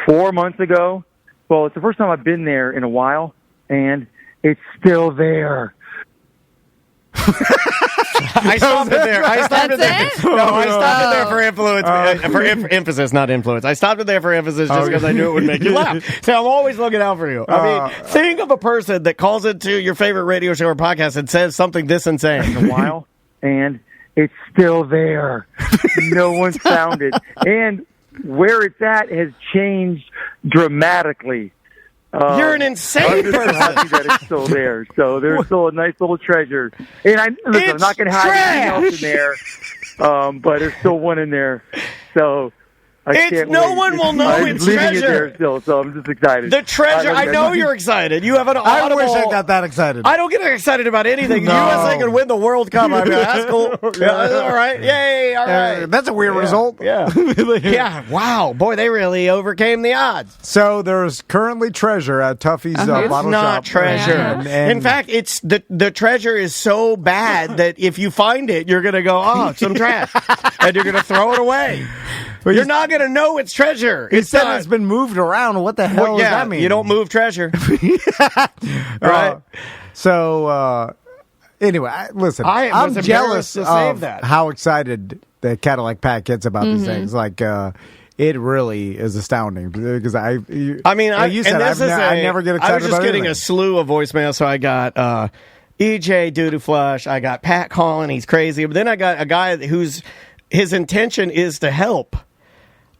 4 months ago? Well, it's the first time I've been there in a while, and it's still there. I stopped it there. I stopped it there. That's it? No, I stopped it there for influence, for emphasis, not influence. I stopped it there for emphasis just because I knew it would make you laugh. So I'm always looking out for you. I mean, think of a person that calls into your favorite radio show or podcast and says something this insane. In a while, and it's still there. No one's found it. And where it's at has changed dramatically. You're an insane I'm just happy person. that it's still there. So there's still a nice little treasure. And I'm not going to hide anything else in there, but there's still one in there. So I can't no wait. one will know I'm it's leaving treasure. it there still, so I'm just excited. The treasure. I know you're excited. You have an I audible. wish I got that excited. I don't get excited about anything. No. USA could win the World Cup. I mean, that's cool. Yeah, that's all right. Yay! All right. That's a weird result. Yeah. Yeah. Wow. Boy, they really overcame the odds. So there's currently treasure at Tuffy's It's Bottle not Shop. treasure. And In fact, it's the treasure is so bad that if you find it, you're gonna go, oh, it's some trash, and you're gonna throw it away. But You're not gonna know it's treasure. he said not. it's been moved around. What the hell Well, does yeah, that mean? you don't move treasure, right? So anyway, listen, I was I'm embarrassed jealous to save of that. how excited that Cadillac Pat gets about these things. Like, it really is astounding because like you said, I never get excited. I was just about getting anything. a slew of voicemails, so I got EJ Doodoo Flush, I got Pat calling, he's crazy, but then I got a guy whose his intention is to help,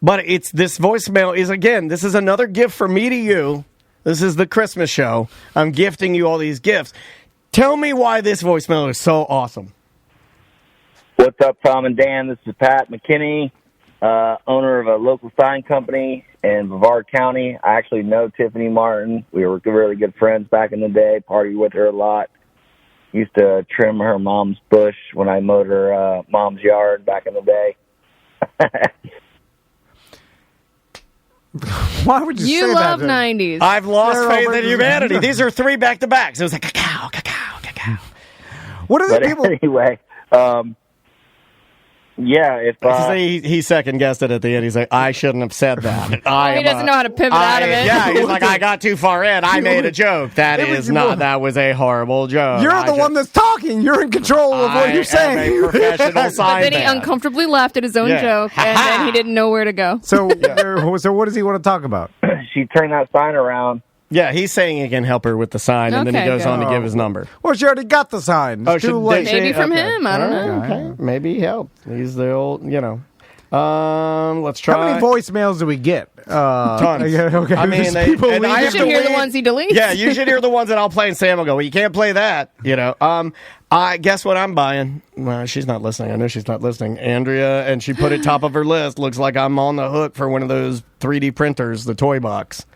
but it's this voicemail is again, this is another gift from me to you. This is the Christmas show. I'm gifting you all these gifts. Tell me why this voicemail is so awesome. What's up, Tom and Dan? This is Pat McKinney, owner of a local sign company in Brevard County. I actually know Tiffany Martin. We were really good friends back in the day, partied with her a lot. Used to trim her mom's bush when I mowed her mom's yard back in the day. Why would you say You love that? 90s. I've lost They're faith over- in humanity. These are 3 back-to-backs. It was like cacao. What are the But people? anyway, yeah, if He second-guessed it at the end. He's like, I shouldn't have said that. He doesn't know how to pivot out of it. Yeah, he's like, I got too far in. I made a joke. That was a horrible joke. You're the one that's talking. You're in control of what you're saying. I am a professional But sign then he man. uncomfortably laughed at his own Yeah. joke, and then he didn't know where to go. So what does he want to talk about? she turned that sign around, Yeah, he's saying he can help her with the sign, and then he Okay, goes good. on to give his number. Well, she already got the sign. It's too late. Maybe from him. I don't know. Okay, maybe he helped. He's the old, let's try. How many voicemails do we get? Tons. Okay. I mean, Just they, people and leaving. I You have should to hear the wait. ones he deletes. Yeah, you should hear the ones that I'll play, and Sam will go, well, you can't play that. I guess what I'm buying. Well, she's not listening. I know she's not listening. Andrea, and she put it top of her list. Looks like I'm on the hook for one of those 3D printers, the toy box.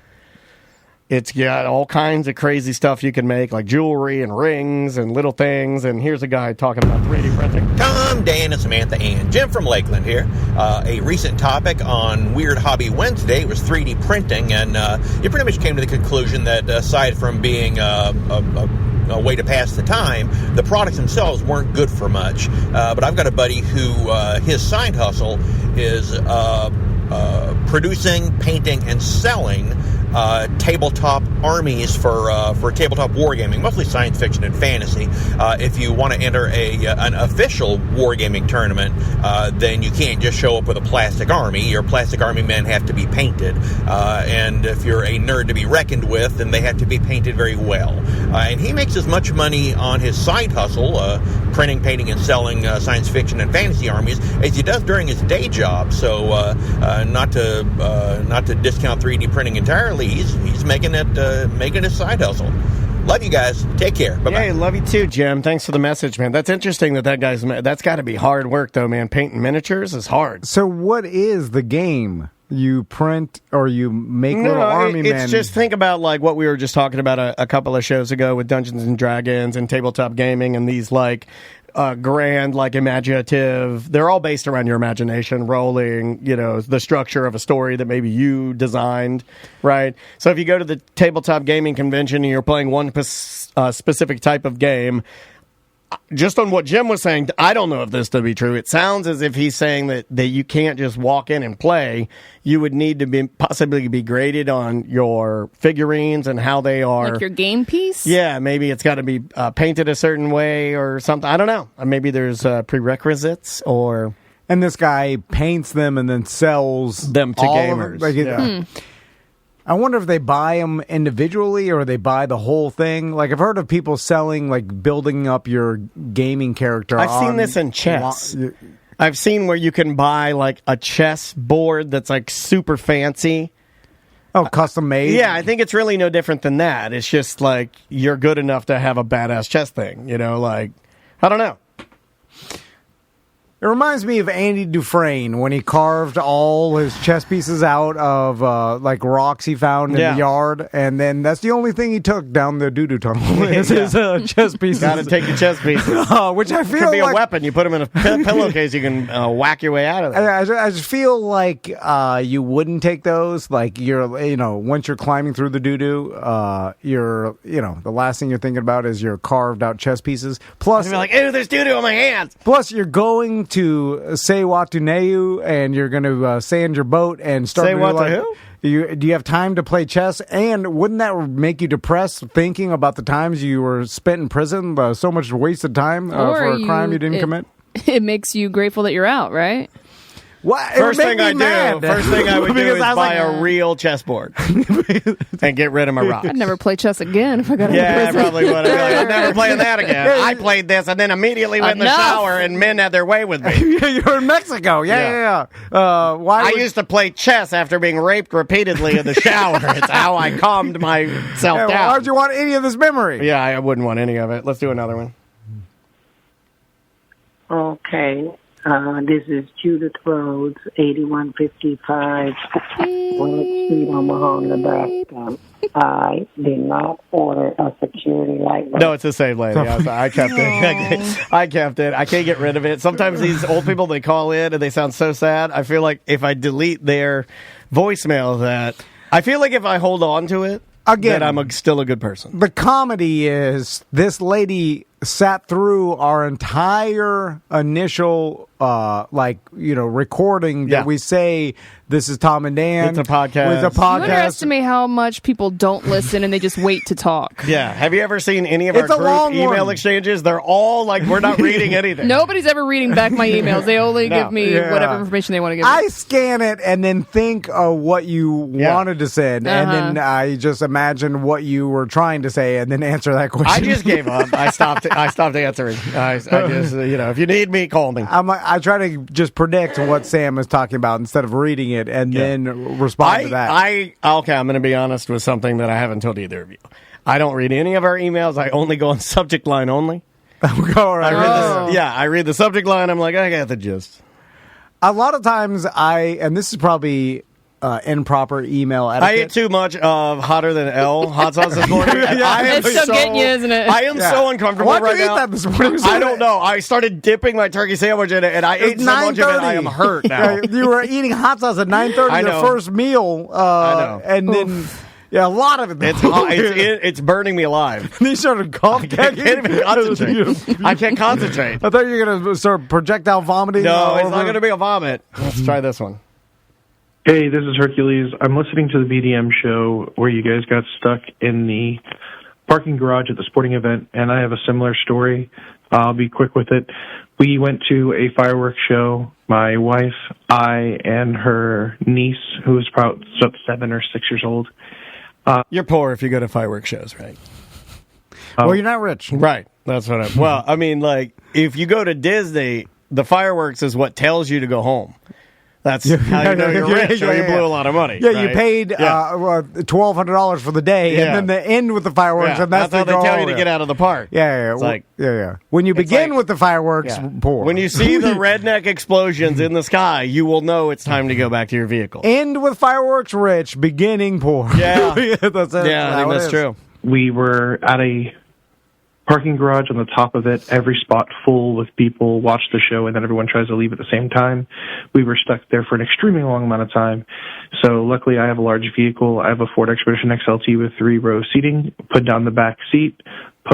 It's got all kinds of crazy stuff you can make, like jewelry and rings and little things. And here's a guy talking about 3D printing. Tom, Dan, and Samantha, and Jim from Lakeland here. A recent topic on Weird Hobby Wednesday was 3D printing, and you pretty much came to the conclusion that aside from being a way to pass the time, the products themselves weren't good for much. But I've got a buddy who his side hustle is producing, painting, and selling tabletop armies for tabletop wargaming, mostly science fiction and fantasy. If you want to enter an official wargaming tournament, then you can't just show up with a plastic army. Your plastic army men have to be painted, and if you're a nerd to be reckoned with, then they have to be painted very well. And he makes as much money on his side hustle, printing, painting, and selling science fiction and fantasy armies, as he does during his day job. So, not to discount 3D printing entirely, he's making it a side hustle. Love you guys. Take care. Bye-bye. Yeah, love you too, Jim. Thanks for the message, man. That's interesting that guy's. That's got to be hard work, though, man. Painting miniatures is hard. So what is the game? You print or you make little army men? It's just think about like what we were just talking about a couple of shows ago with Dungeons and Dragons and tabletop gaming and these like grand, like imaginative. They're all based around your imagination, rolling, the structure of a story that maybe you designed, right? So if you go to the tabletop gaming convention and you're playing one specific type of game, just on what Jim was saying, I don't know if this to be true. It sounds as if he's saying that you can't just walk in and play. You would need to possibly be graded on your figurines and how they are. Like your game piece? Yeah, maybe it's got to be painted a certain way or something. I don't know. Maybe there's prerequisites or... And this guy paints them and then sells them to all gamers. Of them. I wonder if they buy them individually or they buy the whole thing. Like, I've heard of people selling, like, building up your gaming character. I've seen this in chess. I've seen where you can buy, like, a chess board that's, like, super fancy. Oh, custom made? Yeah, I think it's really no different than that. It's just, like, you're good enough to have a badass chess thing. Like, I don't know. It reminds me of Andy Dufresne when he carved all his chess pieces out of like rocks he found in the yard, and then that's the only thing he took down the doo-doo tunnel. His chess pieces. Got to take your chess pieces. Which I feel could be like a weapon. You put them in a pillowcase, you can whack your way out of there. I just feel like you wouldn't take those. Like you're, once you're climbing through the doo-doo, you're, the last thing you're thinking about is your carved out chess pieces. Plus, you're like, ew, there's doo-doo on my hands. Plus, you're going to Sewatuneu, and you're going to sand your boat and start. Sewatuneu? Do you have time to play chess? And wouldn't that make you depressed thinking about the times you were spent in prison? So much wasted time for a crime you didn't commit? it makes you grateful that you're out, right? What? First thing I would do is buy a real chessboard and get rid of my rocks. I'd never play chess again if I got out of Yeah, I prison. probably would. I'm never playing that again. I played this and then immediately went in the shower and men had their way with me. You're in Mexico. Yeah. I used to play chess after being raped repeatedly in the shower. It's how I calmed myself down. Why would you want any of this memory? Yeah, I wouldn't want any of it. Let's do another one. Okay. This is Judith Rhodes, 8155 West Street, Omaha, Nebraska. I did not order a security light. No, it's the same lady. I kept it. I kept it. I can't get rid of it. Sometimes these old people, they call in and they sound so sad. I feel like if I delete their voicemail, that I feel like if I hold on to it, again, that I'm still a good person. The comedy is this lady sat through our entire initial recording that we say this is Tom and Dan. It's a podcast. It's a podcast. You underestimate how much people don't listen and they just wait to talk. Yeah. Have you ever seen any of our group email exchanges? They're all like, we're not reading anything. Nobody's ever reading back my emails. They only give me whatever information they want to give me. I scan it and then think of what you wanted to send, and then I just imagine what you were trying to say and then answer that question. I just gave up. I stopped answering. I just, if you need me, call me. I try to just predict what Sam is talking about instead of reading it and then respond to that. I'm going to be honest with something that I haven't told either of you. I don't read any of our emails. I only go on subject line only. All right. I read the subject line. I'm like, I got the gist. A lot of times and this is probably improper email etiquette. I ate too much of Hotter Than L hot sauce this morning. It's still getting you, isn't it? I am so uncomfortable right now. Why'd you eat that this morning? I don't know. I started dipping my turkey sandwich in it, and I ate so much of it, I am hurt now. You were eating hot sauce at 9:30, your first meal. I know. And then... Yeah, a lot of it. It's hot. It's burning me alive. And he started coughing. I can't even concentrate. I can't concentrate. I thought you were going to start projectile vomiting. No, it's not going to be a vomit. Let's try this one. Hey, this is Hercules. I'm listening to the BDM show where you guys got stuck in the parking garage at the sporting event, and I have a similar story. I'll be quick with it. We went to a fireworks show. My wife, I, and her niece, who was probably 7 or 6 years old. You're poor if you go to fireworks shows, right? Well, you're not rich. Right. That's what I mean, like, if you go to Disney, the fireworks is what tells you to go home. That's how you know you're rich, or you blew a lot of money. Yeah, right? you paid $1,200 for the day, and then the end with the fireworks, and that's how they tell you to get out of the park. Yeah. It's when you begin with the fireworks, poor. When you see the redneck explosions in the sky, you will know it's time to go back to your vehicle. End with fireworks, rich. Beginning, poor. Yeah, that's it. Yeah, I think that's true. We were at a parking garage on the top of it, every spot full with people, watch the show, and then everyone tries to leave at the same time. We were stuck there for an extremely long amount of time. So luckily I have a large vehicle. I have a Ford Expedition XLT with 3-row seating, put down the back seat,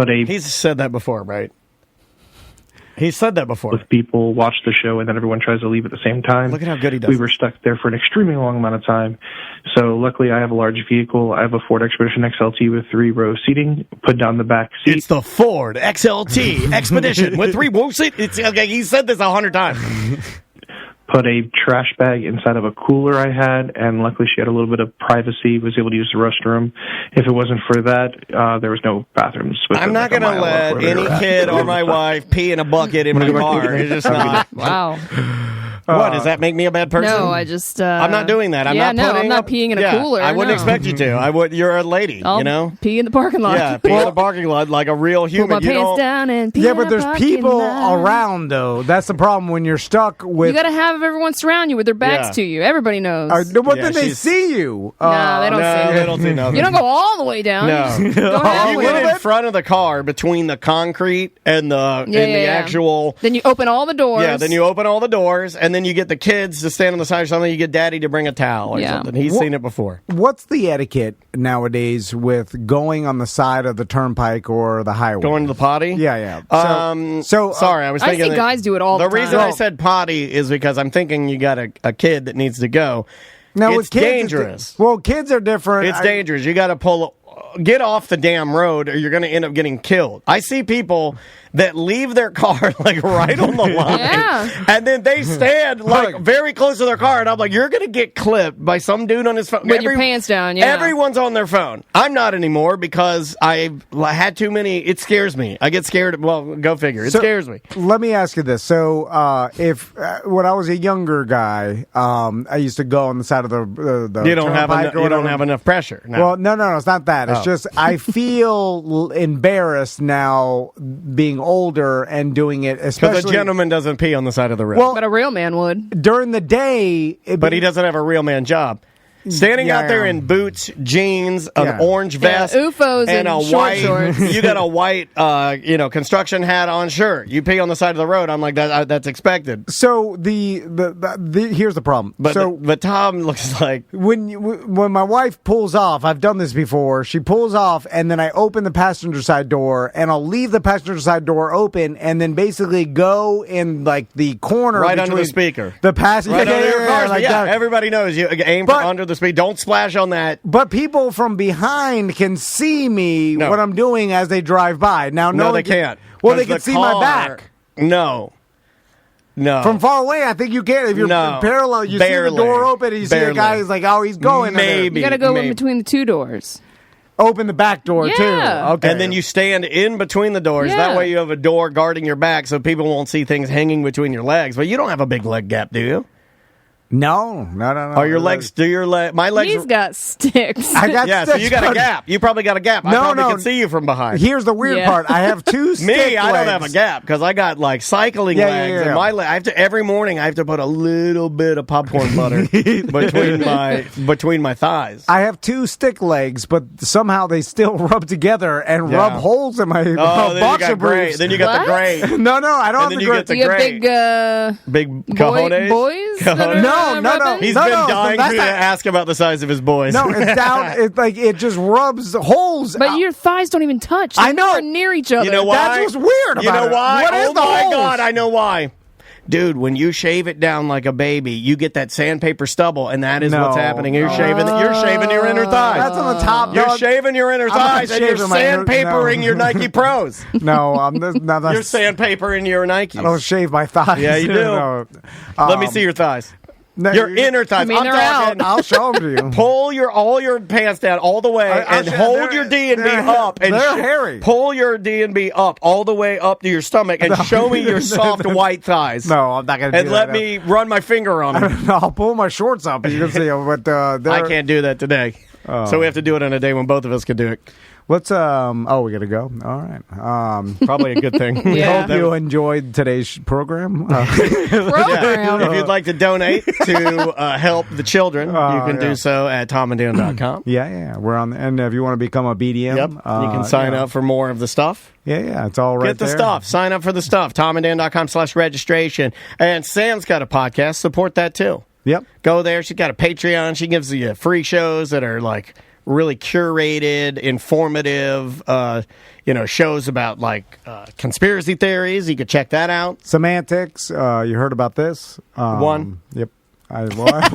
He's said that before, right? He said that before. With people, watch the show, and then everyone tries to leave at the same time. Look at how good he does. We were stuck there for an extremely long amount of time. So luckily I have a large vehicle. I have a Ford Expedition XLT with 3-row seating, put down the back seat. It's the Ford XLT Expedition with 3-row seat. It's okay. He said this 100 times. Put a trash bag inside of a cooler I had, and luckily she had a little bit of privacy, was able to use the restroom. If it wasn't for that, there was no bathrooms. I'm not going to let any kid or my wife pee in a bucket in my car. It's just not. Wow. What, does that make me a bad person? No, I just... I'm not doing that. I'm not peeing in a cooler. I wouldn't expect you to. You're a lady, I'll you know? Pee in the parking lot. Yeah, pee in the parking lot like a real human. Put my pants down and pee in but there's people around, though. That's the problem when you're stuck with... You got to have everyone surround you with their backs to you. Everybody knows. But then they see you. No, they don't see you. They don't see nothing. You don't go all the way down. No. You get in front of the car between the concrete and the actual... Then you open all the doors. Yeah, then you open all the doors, and then you get the kids to stand on the side or something. You get daddy to bring a towel or something. He's seen it before. What's the etiquette nowadays with going on the side of the turnpike or the highway? Going to the potty? Yeah. Sorry, I was thinking... I see guys do it all the time. The reason I said potty is because I'm thinking you got a kid that needs to go. Now, it's dangerous. Kids are different. It's dangerous. You got to pull get off the damn road or you're going to end up getting killed. I see people that leave their car like right on the line. Yeah. And then they stand like very close to their car. And I'm like, you're going to get clipped by some dude on his phone. With your pants down, yeah. Everyone's on their phone. I'm not anymore because I had too many. It scares me. I get scared. Well, go figure. It scares me. Let me ask you this. So if when I was a younger guy, I used to go on the side of the you don't have enough pressure. No. Well, no, it's not that. It's just I feel embarrassed now being older and doing it, especially because a gentleman doesn't pee on the side of the road. Well, But a real man would. during the day. But he doesn't have a real man job. Standing out there in boots, jeans, an orange vest, UFOs and a short white, shorts. you got a white, construction hat on. Sure, you pee on the side of the road. I'm like that's expected. So the here's the problem. But Tom looks like when my wife pulls off. I've done this before. She pulls off, and then I open the passenger side door, and I'll leave the passenger side door open, and then basically go in like the corner right under the speaker. The passenger right under your car. like yeah, that. everybody knows you aim for under the speed. Don't splash on that. But people from behind can see me what I'm doing as they drive by. Now, no, they can't. Well, they can see my back. No. From far away, I think you can. If you're parallel, you see the door open, and you see a guy who's like, "Oh, he's going." Maybe you got to go in between the two doors. Open the back door too. Okay, and then you stand in between the doors. Yeah. That way, you have a door guarding your back, so people won't see things hanging between your legs. But you don't have a big leg gap, do you? No. Are your legs? My legs? He's got sticks. I got sticks. So you got a gap. You probably got a gap. I probably can see you from behind. Here's the weird part. I have two stick legs. I don't have a gap because I got like cycling legs. And my I have to every morning. I have to put a little bit of popcorn butter between my thighs. I have two stick legs, but somehow they still rub together and rub holes in my boxer briefs. Then you got the gray. No, I don't have the gray. Do you have big cojones? Boys? No. He's been dying to ask about the size of his boys. No, it's down. It's like it just rubs holes. But your thighs don't even touch. I know. They're near each other. You know why? That's what's weird about it. You know why? What is oh the my holes? God, I know why. Dude, when you shave it down like a baby, you get that sandpaper stubble, and that is what's happening. You're shaving your inner thighs. That's on the top. You're shaving your inner thighs, and you're sandpapering your Nike Pros. No, you're sandpapering your Nikes. I don't shave my thighs. Yeah, you do. Let me see your thighs. Your inner thighs. I'm talking. I'll show them to you. Pull all your pants down all the way and hold your D and B up. And they're hairy. Pull your D and B up all the way up to your stomach and show me your soft white thighs. No, I'm not going to do that. And let me run my finger on them. I'll pull my shorts up and you can see them. But, I can't do that today. So we have to do it on a day when both of us can do it. Let's we gotta go. All right. Probably a good thing. We hope you enjoyed today's program. If you'd like to donate to help the children, you can do so at tomanddan.com. Yeah. We're on, and if you want to become a BDM, you can sign up for more of the stuff. Yeah, it's all right. Get the stuff. Sign up for the stuff. tomanddan.com/registration. And Sam's got a podcast. Support that too. Yep. Go there. She's got a Patreon. She gives you free shows that are like really curated, informative, shows about like conspiracy theories. You could check that out. Semantics. You heard about this? One. Yep. I was just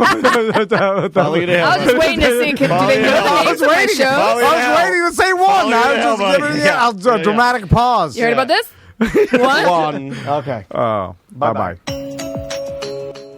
waiting to see. Do they know the names of my shows? I was waiting to say one. I was just giving a dramatic pause. You heard about this? One. Okay. Oh, bye-bye.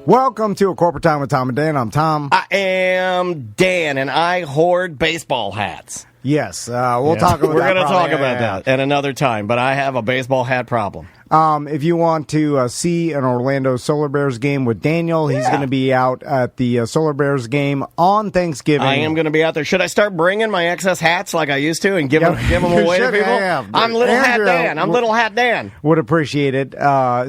Welcome to A Corporate Time with Tom and Dan. I'm Tom. I am Dan, and I hoard baseball hats. Yes, we'll talk about that. We're going to talk about that at another time, but I have a baseball hat problem. If you want to see an Orlando Solar Bears game with Daniel, he's going to be out at the Solar Bears game on Thanksgiving. I am going to be out there. Should I start bringing my excess hats like I used to and give them away to people? Yeah. I'm Little Hat Dan. I'm Little Hat Dan. Would appreciate it.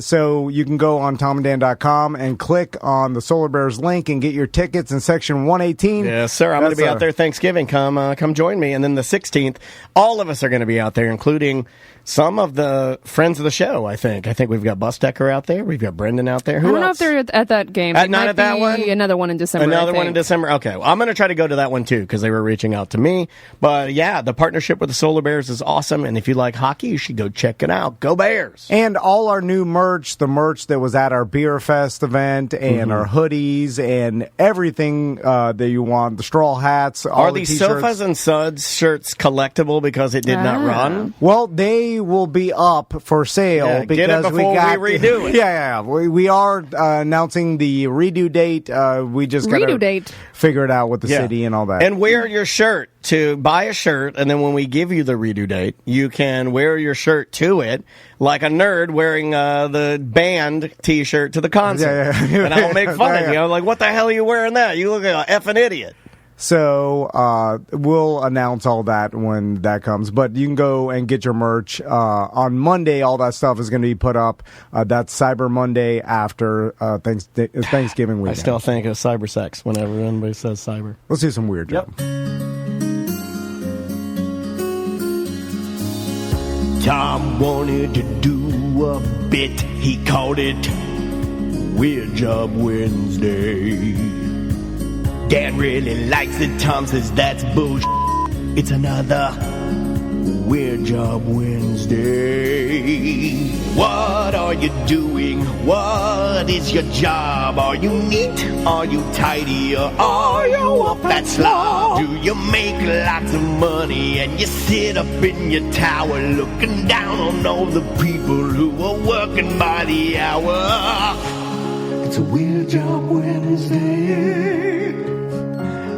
So you can go on tomanddan.com and click on the Solar Bears link and get your tickets in section 118. Yes, sir. I'm going to be out there Thanksgiving. Come join me. And then the 16th, all of us are going to be out there, including some of the friends of the show, I think. I think we've got Bustecker out there. We've got Brendan out there. Who I don't know else? if they're at that game. Not It might at that be one? Another one in December. Another I one in think. December? Okay. Well, I'm going to try to go to that one, too, because they were reaching out to me. But, yeah, the partnership with the Solar Bears is awesome. And if you like hockey, you should go check it out. Go Bears! And all our new merch, the merch that was at our Beer Fest event, and our hoodies, and everything that you want, the straw hats, all Are the these t-shirts. Sofas and Suds shirts collectible because it did not run? Well, they will be up for sale Yeah, because get it before we redo it. Yeah. We are announcing the redo date. We just got to figure it out with the city and all that. And wear your shirt to buy a shirt, and then when we give you the redo date, you can wear your shirt to it like a nerd wearing the band T-shirt to the concert. Yeah. And I'll make fun of you. I'm like, what the hell are you wearing that? You look like an effing idiot. So we'll announce all that when that comes. But you can go and get your merch on Monday. All that stuff is going to be put up. That's Cyber Monday after Thanksgiving weekend. I still think of cyber sex whenever anybody says cyber. Let's do some weird job. Tom wanted to do a bit. He called it Weird Job Wednesday. Dad really likes it. Tom says that's bullshit. It's another Weird Job Wednesday. What are you doing? What is your job? Are you neat? Are you tidy? Or are you a fat slob? Do you make lots of money and you sit up in your tower looking down on all the people who are working by the hour? It's a Weird Job Wednesday.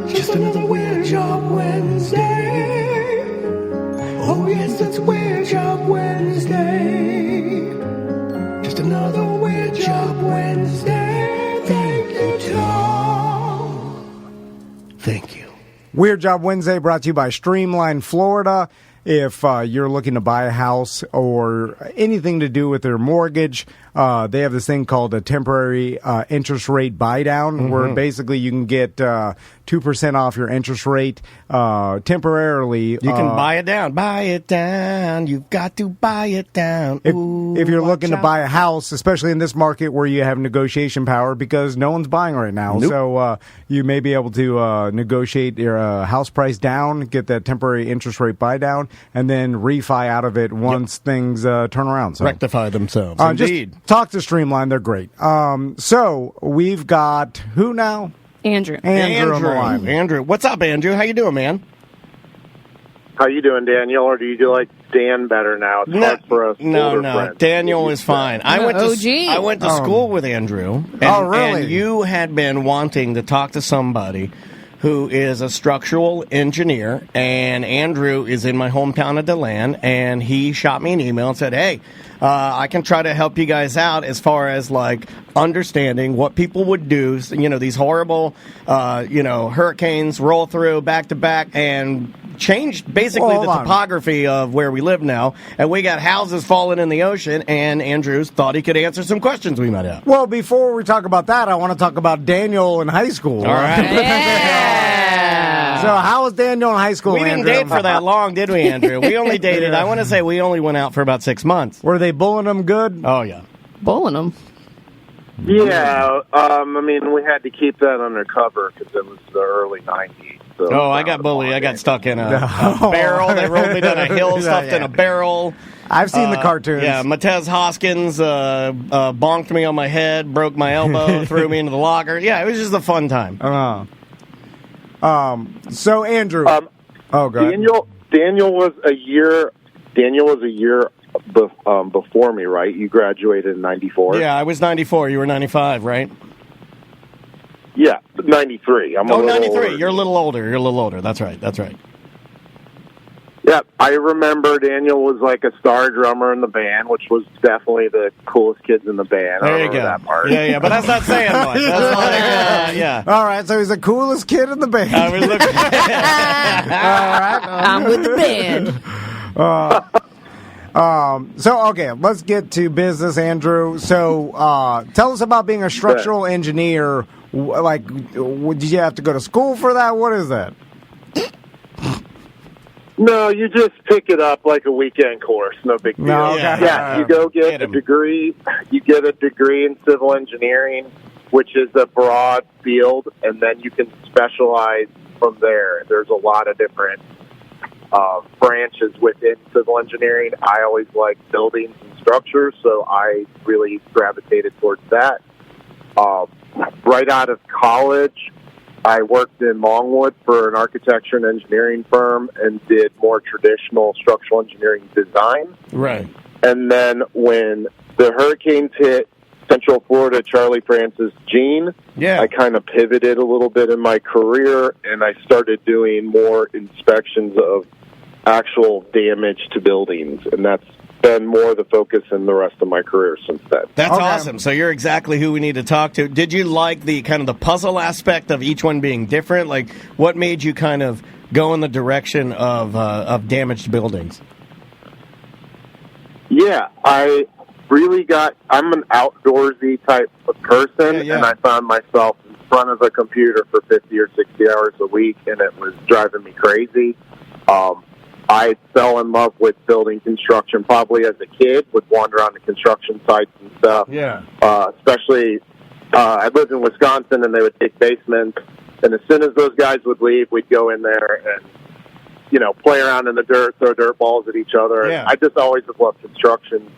Just another Weird Job Wednesday. Oh yes, it's Weird Job Wednesday. Just another Weird Job Wednesday. Thank you, Tom. Thank you. Weird Job Wednesday brought to you by Streamline Florida. If you're looking to buy a house or anything to do with their mortgage, they have this thing called a temporary interest rate buy-down, where basically you can get 2% off your interest rate temporarily. You can buy it down. Buy it down. You've got to buy it down. If you're looking to buy a house, especially in this market where you have negotiation power, because no one's buying right now. Nope. So you may be able to negotiate your house price down, get that temporary interest rate buy-down, and then refi out of it once things turn around. So rectify themselves. Indeed. Just talk to Streamline. They're great. So we've got who now? Andrew on the line. Andrew. What's up, Andrew? How you doing, man? How you doing, Daniel? Or do you like Dan better now? It's hard for us. older friends. Daniel is fine. I went OG. to school with Andrew. And, really? And you had been wanting to talk to somebody who is a structural engineer, and Andrew is in my hometown of DeLand, and he shot me an email and said, hey, I can try to help you guys out as far as, like, understanding what people would do. You know, these horrible, hurricanes roll through back to back and change basically the topography of where we live now. And we got houses falling in the ocean, and Andrews thought he could answer some questions we might have. Well, before we talk about that, I want to talk about Daniel in high school. All right. So how was Daniel in high school, We didn't Andrew? date for that long, did we, Andrew? We only dated, I want to say we only went out for about 6 months. Were they bullying him good? Oh, yeah. Bullying him. Yeah, I mean, we had to keep that undercover because it was the early 90s. So I got bullied. I got stuck in a barrel. They rolled me down a hill, stuffed in a barrel. I've seen the cartoons. Yeah, Matez Hoskins bonked me on my head, broke my elbow, threw me into the locker. Yeah, it was just a fun time. So Andrew, go ahead. Daniel was a year before me, right? You graduated in 94. Yeah, I was 94. You were 95, right? Yeah, 93. I'm a little 93. older. You're a little older. That's right. Yeah, I remember Daniel was like a star drummer in the band, which was definitely the coolest kids in the band. There you go. That part. Yeah, but that's not saying much. That's like, yeah. All right, so he's the coolest kid in the band. I was looking. All right. I'm with the band. So, okay, let's get to business, Andrew. So, tell us about being a structural engineer. Did you have to go to school for that? What is that? No, you just pick it up like a weekend course. No big deal. No, okay. Yeah, you go get a degree. You get a degree in civil engineering, which is a broad field, and then you can specialize from there. There's a lot of different branches within civil engineering. I always liked buildings and structures, so I really gravitated towards that. Right out of college, I worked in Longwood for an architecture and engineering firm and did more traditional structural engineering design. Right. And then when the hurricanes hit Central Florida, Charlie Francis, Gene, I kind of pivoted a little bit in my career, and I started doing more inspections of actual damage to buildings, and that's been more the focus in the rest of my career since then. That's awesome. So you're exactly who we need to talk to. Did you like the kind of the puzzle aspect of each one being different? Like, what made you kind of go in the direction of damaged buildings? Yeah, I'm an outdoorsy type of person, and I found myself in front of a computer for 50 or 60 hours a week, and it was driving me crazy. I fell in love with building construction probably as a kid, would wander on the construction sites and stuff. Yeah. Especially, I lived in Wisconsin, and they would take basements, and as soon as those guys would leave, we'd go in there and, play around in the dirt, throw dirt balls at each other. Yeah. I just always have loved construction.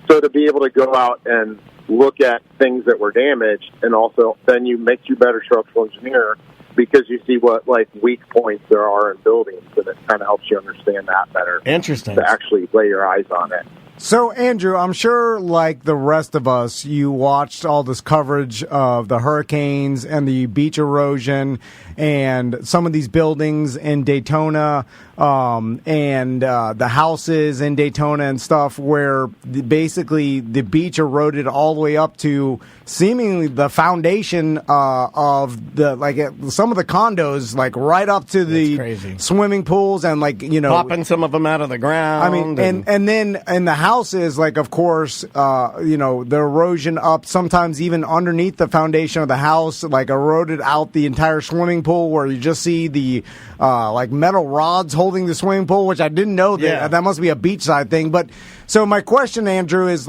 So to be able to go out and look at things that were damaged, and also then makes you a better structural engineer, because you see what weak points there are in buildings, and it kind of helps you understand that better. Interesting. To actually lay your eyes on it. So, Andrew, I'm sure, like the rest of us, you watched all this coverage of the hurricanes and the beach erosion and some of these buildings in Daytona and the houses in Daytona and stuff where basically the beach eroded all the way up to seemingly the foundation of some of the condos, right up to the swimming pools and popping some of them out of the ground. I mean, and then in the houses, of course, the erosion up sometimes even underneath the foundation of the house, eroded out the entire swimming pool, where you just see the metal rods holding the swimming pool, which I didn't know that that must be a beachside thing. But so my question, Andrew, is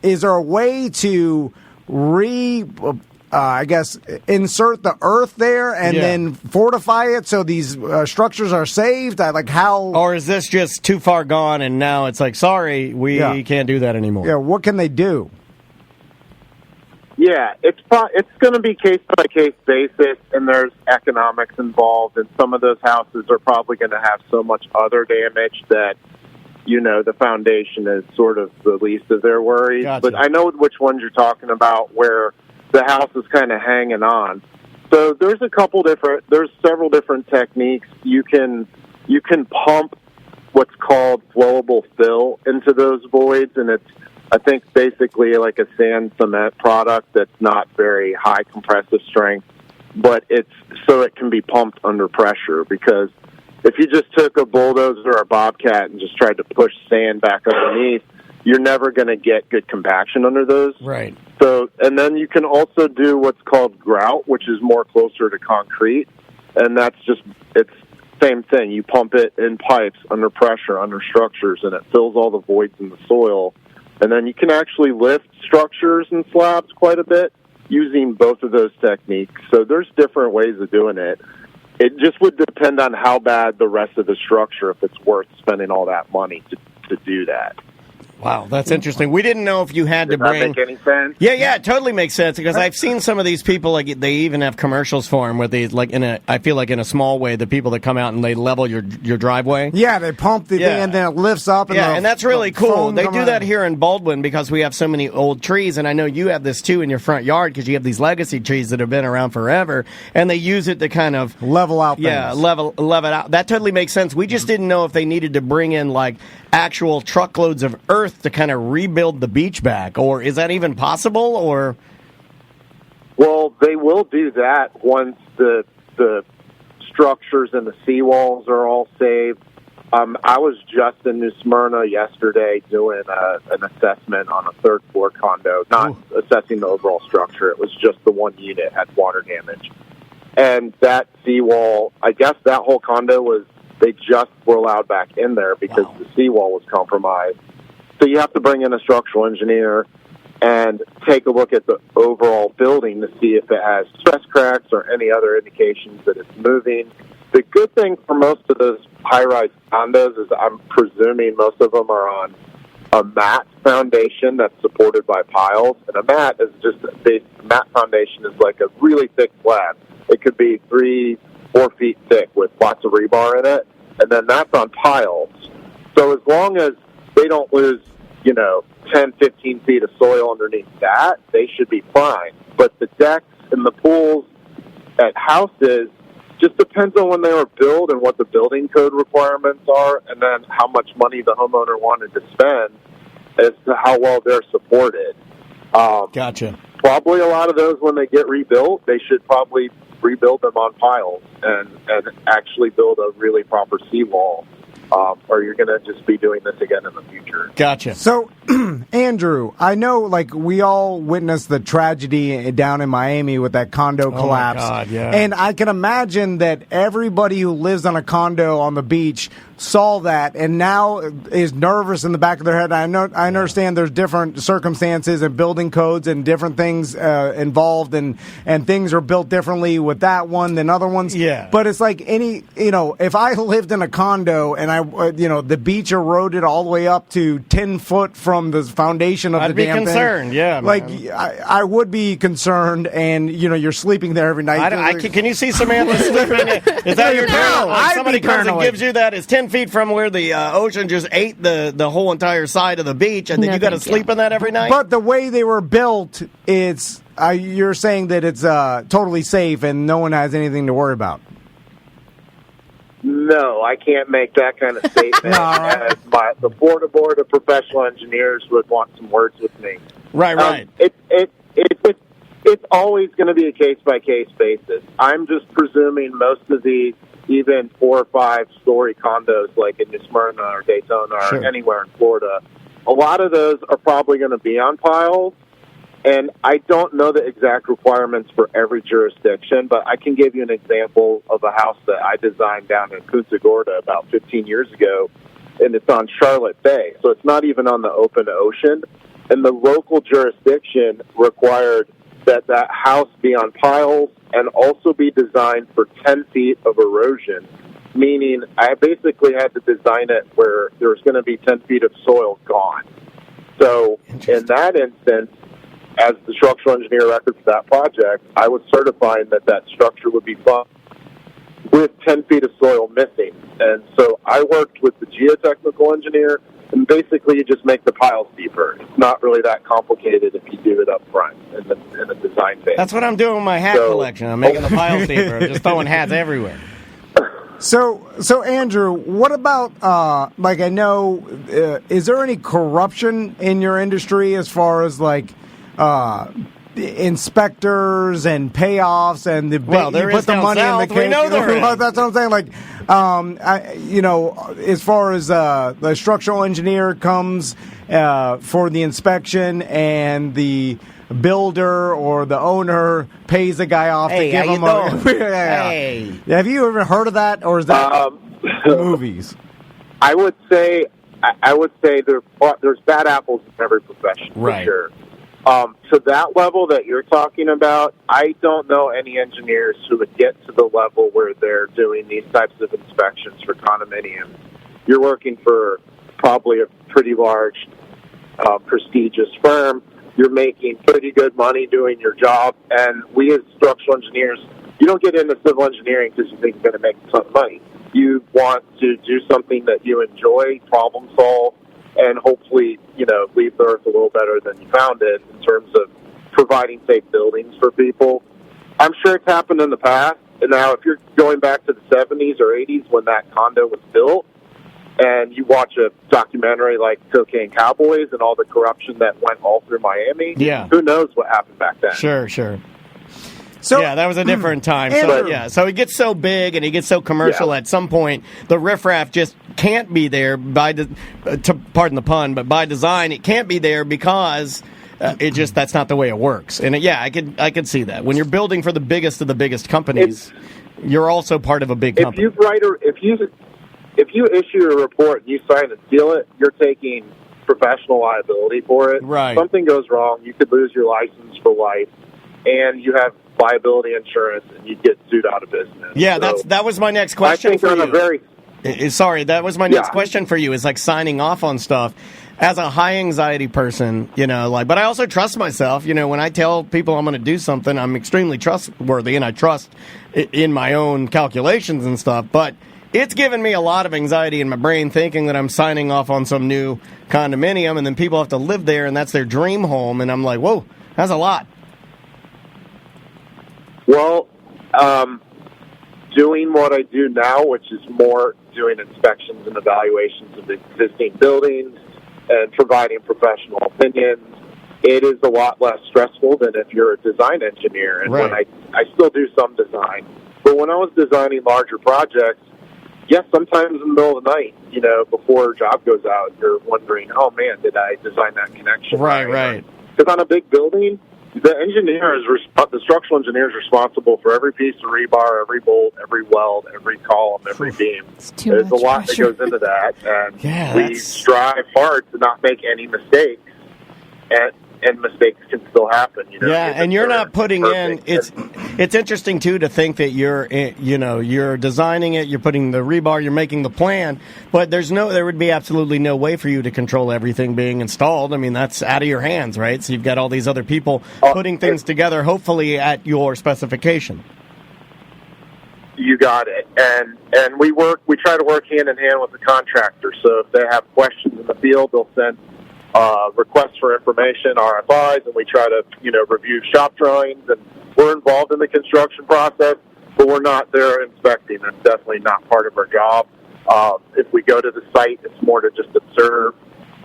is there a way to insert the earth there and then fortify it so these structures are saved? How? Or is this just too far gone and now it's sorry, we can't do that anymore? Yeah, what can they do? Yeah, it's going to be case-by-case basis, and there's economics involved, and some of those houses are probably going to have so much other damage that, the foundation is sort of the least of their worries. Gotcha. But I know which ones you're talking about, where the house is kind of hanging on. So there's several different techniques. You can pump what's called flowable fill into those voids, and it's, I think, basically like a sand cement product that's not very high compressive strength, but it can be pumped under pressure, because if you just took a bulldozer or a bobcat and just tried to push sand back underneath, you're never going to get good compaction under those. Right. So, and then you can also do what's called grout, which is more closer to concrete, and it's same thing. You pump it in pipes under pressure, under structures, and it fills all the voids in the soil. And then you can actually lift structures and slabs quite a bit using both of those techniques. So there's different ways of doing it. It just would depend on how bad the rest of the structure, if it's worth spending all that money to do that. Wow, that's interesting. We didn't know if you had to bring... Does that make any sense? Yeah, it totally makes sense, because I've seen some of these people, they even have commercials for them where they, I feel like in a small way, the people that come out and they level your driveway. Yeah, they pump the thing and then it lifts up. And that's really cool. They do that here in Baldwin because we have so many old trees, and I know you have this too in your front yard because you have these legacy trees that have been around forever, and they use it to kind of... level out things. Yeah, level it out. That totally makes sense. We just didn't know if they needed to bring in, actual truckloads of earth to kind of rebuild the beach back, or is that even possible? Or well, they will do that once the structures and the seawalls are all saved. I was just in New Smyrna yesterday doing an assessment on a third floor condo, not assessing the overall structure. It was just the one unit had water damage, and that seawall, I guess that whole condo was They just were allowed back in there because the seawall was compromised. So you have to bring in a structural engineer and take a look at the overall building to see if it has stress cracks or any other indications that it's moving. The good thing for most of those high-rise condos is I'm presuming most of them are on a mat foundation that's supported by piles. And a mat is just a mat foundation is like a really thick slab. It could be 3-4 feet thick with lots of rebar in it, and then that's on piles. So as long as they don't lose, 10, 15 feet of soil underneath that, they should be fine. But the decks and the pools at houses just depends on when they were built and what the building code requirements are, and then how much money the homeowner wanted to spend as to how well they're supported. Gotcha. Probably a lot of those, when they get rebuilt, they should probably rebuild them on piles and actually build a really proper seawall. Or you're going to just be doing this again in the future. Gotcha. So, Andrew, I know, we all witnessed the tragedy down in Miami with that condo collapse. My God, yeah. And I can imagine that everybody who lives on a condo on the beach saw that and now is nervous in the back of their head. I understand there's different circumstances and building codes and different things involved, and things are built differently with that one than other ones. Yeah. But it's like if I lived in a condo and the beach eroded all the way up to 10 foot from the foundation of I'd the be damn concerned, thing. yeah. I would be concerned, and you're sleeping there every night. Can you see Samantha sleeping? Is that your paranoid? Like somebody comes and gives you that. It's 10 feet from where the ocean just ate the whole entire side of the beach, and then you got to sleep in that every night? But the way they were built, it's you're saying that it's totally safe and no one has anything to worry about. No, I can't make that kind of statement. The Florida Board of Professional Engineers would want some words with me. Right. It's always going to be a case-by-case basis. I'm just presuming most of these, even 4 or 5 story condos like in New Smyrna or Daytona or anywhere in Florida, a lot of those are probably going to be on piles. And I don't know the exact requirements for every jurisdiction, but I can give you an example of a house that I designed down in Punta Gorda about 15 years ago, and it's on Charlotte Bay. So it's not even on the open ocean. And the local jurisdiction required that house be on piles and also be designed for 10 feet of erosion, meaning I basically had to design it where there was going to be 10 feet of soil gone. So in that instance, as the structural engineer record for that project, I was certifying that structure would be fine with 10 feet of soil missing. And so I worked with the geotechnical engineer, and basically you just make the piles deeper. It's not really that complicated if you do it up front in the design phase. That's what I'm doing with my hat collection. I'm making the piles deeper. I'm just throwing hats everywhere. So Andrew, what about, I know, is there any corruption in your industry as far as, inspectors and payoffs and you put the money in the cake? We know there is. That's what I'm saying. As far as the structural engineer comes for the inspection and the builder or the owner pays the guy off to give him a... Hey. Have you ever heard of that, or is that movies? I would say there's bad apples in every profession, for sure. To that level that you're talking about, I don't know any engineers who would get to the level where they're doing these types of inspections for condominiums. You're working for probably a pretty large, prestigious firm. You're making pretty good money doing your job. And we as structural engineers, you don't get into civil engineering because you think you're going to make a ton of money. You want to do something that you enjoy, problem solve, and hopefully, leave the earth a little better than you found it in terms of providing safe buildings for people. I'm sure it's happened in the past. And now if you're going back to the 70s or 80s when that condo was built, and you watch a documentary like Cocaine Cowboys and all the corruption that went all through Miami, who knows what happened back then? Sure. So, that was a different time. Andrew. So he gets so big and he gets so commercial. At some point, the riffraff just can't be there pardon the pun, but by design, it can't be there because that's not the way it works. And I could see that when you're building for the biggest of the biggest companies, you're also part of a big company. if you issue a report and you sign and seal it, you're taking professional liability for it. Right. If something goes wrong, you could lose your license for life, and you have liability insurance, and you get sued out of business. Yeah, So that was my next question I think for on you. a very Sorry, that was my next question for you. Is like signing off on stuff. As a high anxiety person, but I also trust myself. When I tell people I'm going to do something, I'm extremely trustworthy, and I trust in my own calculations and stuff. But it's given me a lot of anxiety in my brain thinking that I'm signing off on some new condominium, and then people have to live there, and that's their dream home, and I'm like, whoa, that's a lot. Well, doing what I do now, which is more doing inspections and evaluations of existing buildings and providing professional opinions, it is a lot less stressful than if you're a design engineer. And when I still do some design, but when I was designing larger projects, yes, sometimes in the middle of the night, before a job goes out, you're wondering, oh man, did I design that connection? Right. Because on a big building, the structural engineer is responsible for every piece of rebar, every bolt, every weld, every column, every beam. There's a lot that goes into that, and we strive hard to not make any mistakes, and mistakes can still happen. And you're not putting in. It's interesting too to think that you're designing it, you're putting the rebar, you're making the plan, but there would be absolutely no way for you to control everything being installed. I mean, that's out of your hands, right? So you've got all these other people putting things together, hopefully at your specification. You got it, and we try to work hand in hand with the contractor. So if they have questions in the field, they'll send requests for information, RFIs, and we try to, review shop drawings, and we're involved in the construction process, but we're not there inspecting. That's definitely not part of our job. If we go to the site, it's more to just observe.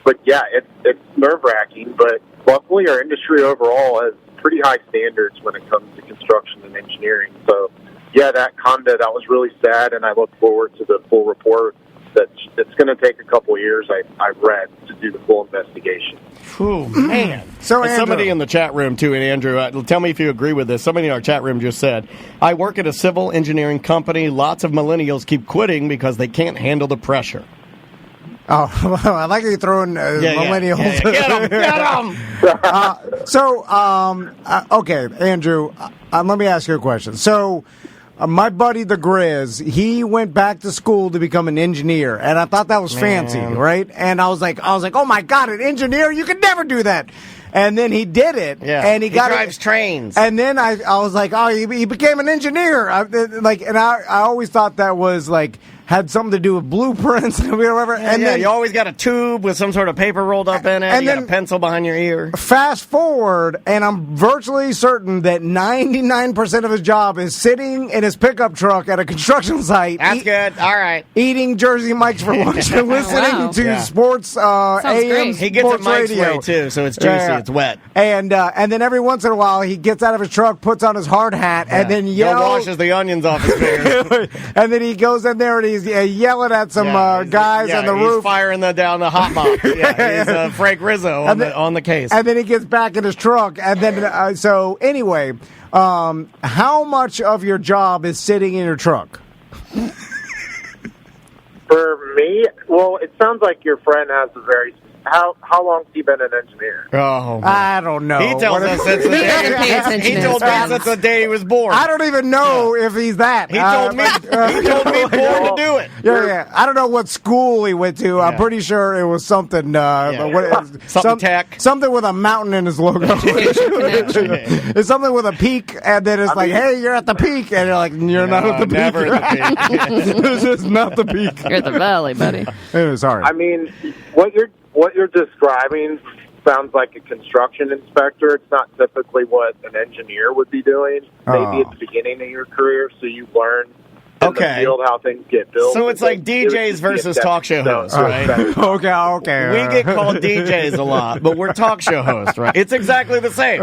But yeah, it's nerve-wracking, but luckily our industry overall has pretty high standards when it comes to construction and engineering. So yeah, that was really sad, and I look forward to the full report. It's going to take a couple of years, I read, to do the full investigation. Oh, man. So, and somebody in the chat room, too, and Andrew, tell me if you agree with this. Somebody in our chat room just said, I work at a civil engineering company. Lots of millennials keep quitting because they can't handle the pressure. Oh, I like how you throw in millennials. Yeah. Get them! Okay, Andrew, let me ask you a question. So, my buddy, the Grizz, he went back to school to become an engineer, and I thought that was fancy, right? And I was like, oh my God, an engineer? You could never do that. And then he did it, and he drives trains. And then I was like, oh, he became an engineer. I always thought that was like had something to do with blueprints and whatever. And then you always got a tube with some sort of paper rolled up in it. And you got a pencil behind your ear. Fast forward, and I'm virtually certain that 99% of his job is sitting in his pickup truck at a construction site. That's good. All right. Eating Jersey Mike's for lunch and listening to sports AM. He gets it Mike's way too, so it's juicy. It's wet. And then every once in a while, he gets out of his truck, puts on his hard hat, and then yells. Washes the onions off his fingers. And then he goes in there and he's yelling at some guys on the roof. He's firing down the hot mop. He's Frank Rizzo on the case. And then he gets back in his truck. And then, so anyway, how much of your job is sitting in your truck? For me, well, it sounds like your friend has a very... How long has he been an engineer? Oh, I don't know. He tells us since the day he told me since the day he was born. I don't even know if he's that. He told me. He told me born to do it. Yeah. I don't know what school he went to. I'm pretty sure it was something. Something tech. Something with a mountain in his logo. It's something with a peak, and then it's hey, you're at the peak, and you're like, you're not at the peak. Never at the peak. This is not the peak. You're at the valley, buddy. Sorry. I mean, what you're describing sounds like a construction inspector. It's not typically what an engineer would be doing. Maybe at the beginning of your career, so you learn in the field how things get built. So it's like DJs versus talk show hosts, right? Okay. We get called DJs a lot, but we're talk show hosts, right? It's exactly the same.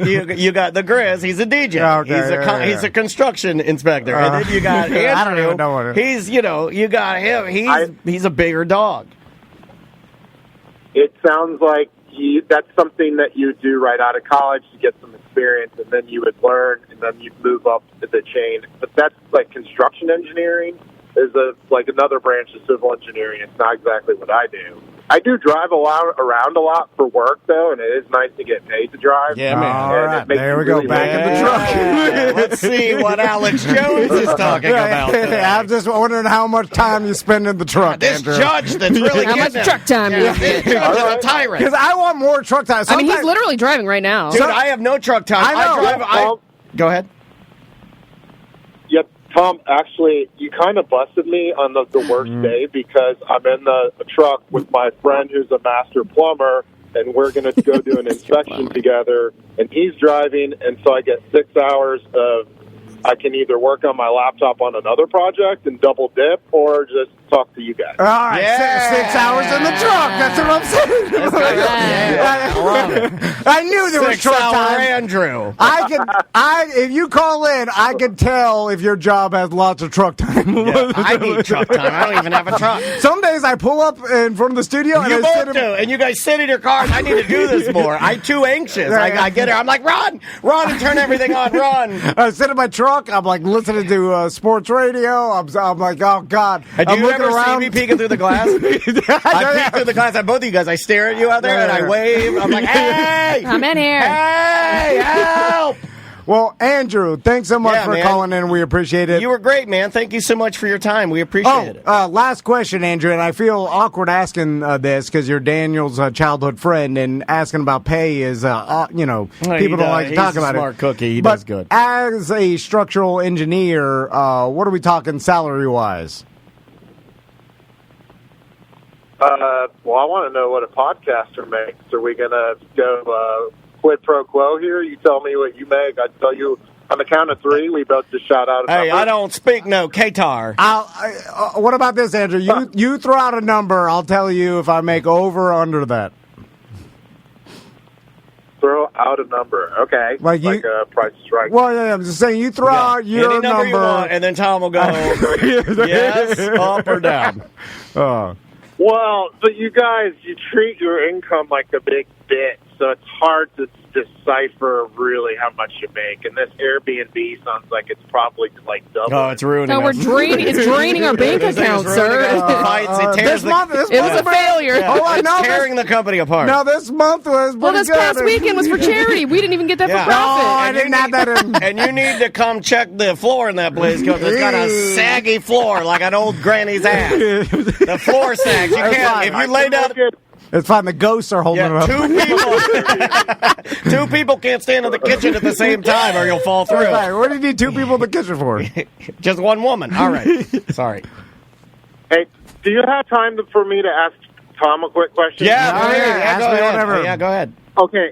You got the Grizz, he's a DJ. He's a construction inspector. And then you got Andrew. I don't even know what it is. You got him. He's a bigger dog. It sounds like that's something that you do right out of college to get some experience, and then you would learn, and then you'd move up the chain. But that's like construction engineering. like another branch of civil engineering. It's not exactly what I do. I do drive around a lot for work, though, and it is nice to get paid to drive. Yeah, man. All right, there we go. Back in the truck. Let's see what Alex Jones is talking about today. I'm just wondering how much time you spend in the truck, This Andrew. judge that's really How much getting truck time you This get? judge is a tyrant. Because I want more truck time. I mean, he's Sometimes- literally driving right now. Dude, I have no truck time. I know. Go ahead. Yep, Tom, actually, you kind of busted me on the worst day because I'm in the truck with my friend who's a master plumber, and we're going to go do an inspection together, and he's driving, and so I get 6 hours of I can either work on my laptop on another project and double dip or just talk to you guys. All right, Yeah. 6 hours in the truck. That's what I'm saying. I love it. I knew there was 6 truck hour time. Andrew. If you call in, I could tell if your job has lots of truck time. Yeah, I need truck time. I don't even have a truck. Some days I pull up in front of the studio and You I both sit do, and you guys sit in your cars. I need to do this more. I'm too anxious. I get here. I'm like, run and turn everything on, run. I sit in my truck. I'm like listening to sports radio. I'm like, oh God. And do I'm you looking ever around. see me peeking through the glass? I peek through the glass at both of you guys. I stare at you out there and I wave. I'm like, hey! I'm in here. Hey, help! Well, Andrew, thanks so much Yeah, for man. calling in. We appreciate it. You were great, man. Thank you so much for your time. We appreciate it. Last question, Andrew, and I feel awkward asking this because you're Daniel's childhood friend, and asking about pay is, people don't like to talk he's a about smart it. cookie. He But does good. as a structural engineer, what are we talking salary-wise? Well, I want to know what a podcaster makes. Are we going to go quid pro quo here? You tell me what you make. I tell you on the count of three, we both just shout out a Hey, number. I don't speak no Qatar. What about this, Andrew? You throw out a number. I'll tell you if I make over or under that. Throw out a number. Okay. Like Price is Right. Well, yeah, I'm just saying you throw out your Any number you want, and then Tom will go, yes, up or down. Well, but you guys, you treat your income like a big bit, so it's hard to decipher really how much you make. And this Airbnb sounds like it's probably like double. Oh, it's ruining No, us. it's draining our bank account, sir. This month it was a failure. Yeah, Oh, I know it's tearing the company apart. No, this month was Well, this pretty past good. weekend was for charity. We didn't even get that Yeah. for profit. No, I didn't have that in. And you need to come check the floor in that place because it's got a saggy floor like an old granny's ass. The floor sags. You That's can't. fine. If you lay down. It's fine. The ghosts are holding it up. Two people can't stand in the kitchen at the same time or you'll fall through. Right. What do you need two people in the kitchen for? Just one woman. All right. Sorry. Hey, do you have time for me to ask Tom a quick question? Yeah, Oh, go yeah, ahead. ask Go me ahead. whatever. Yeah, go ahead. Okay.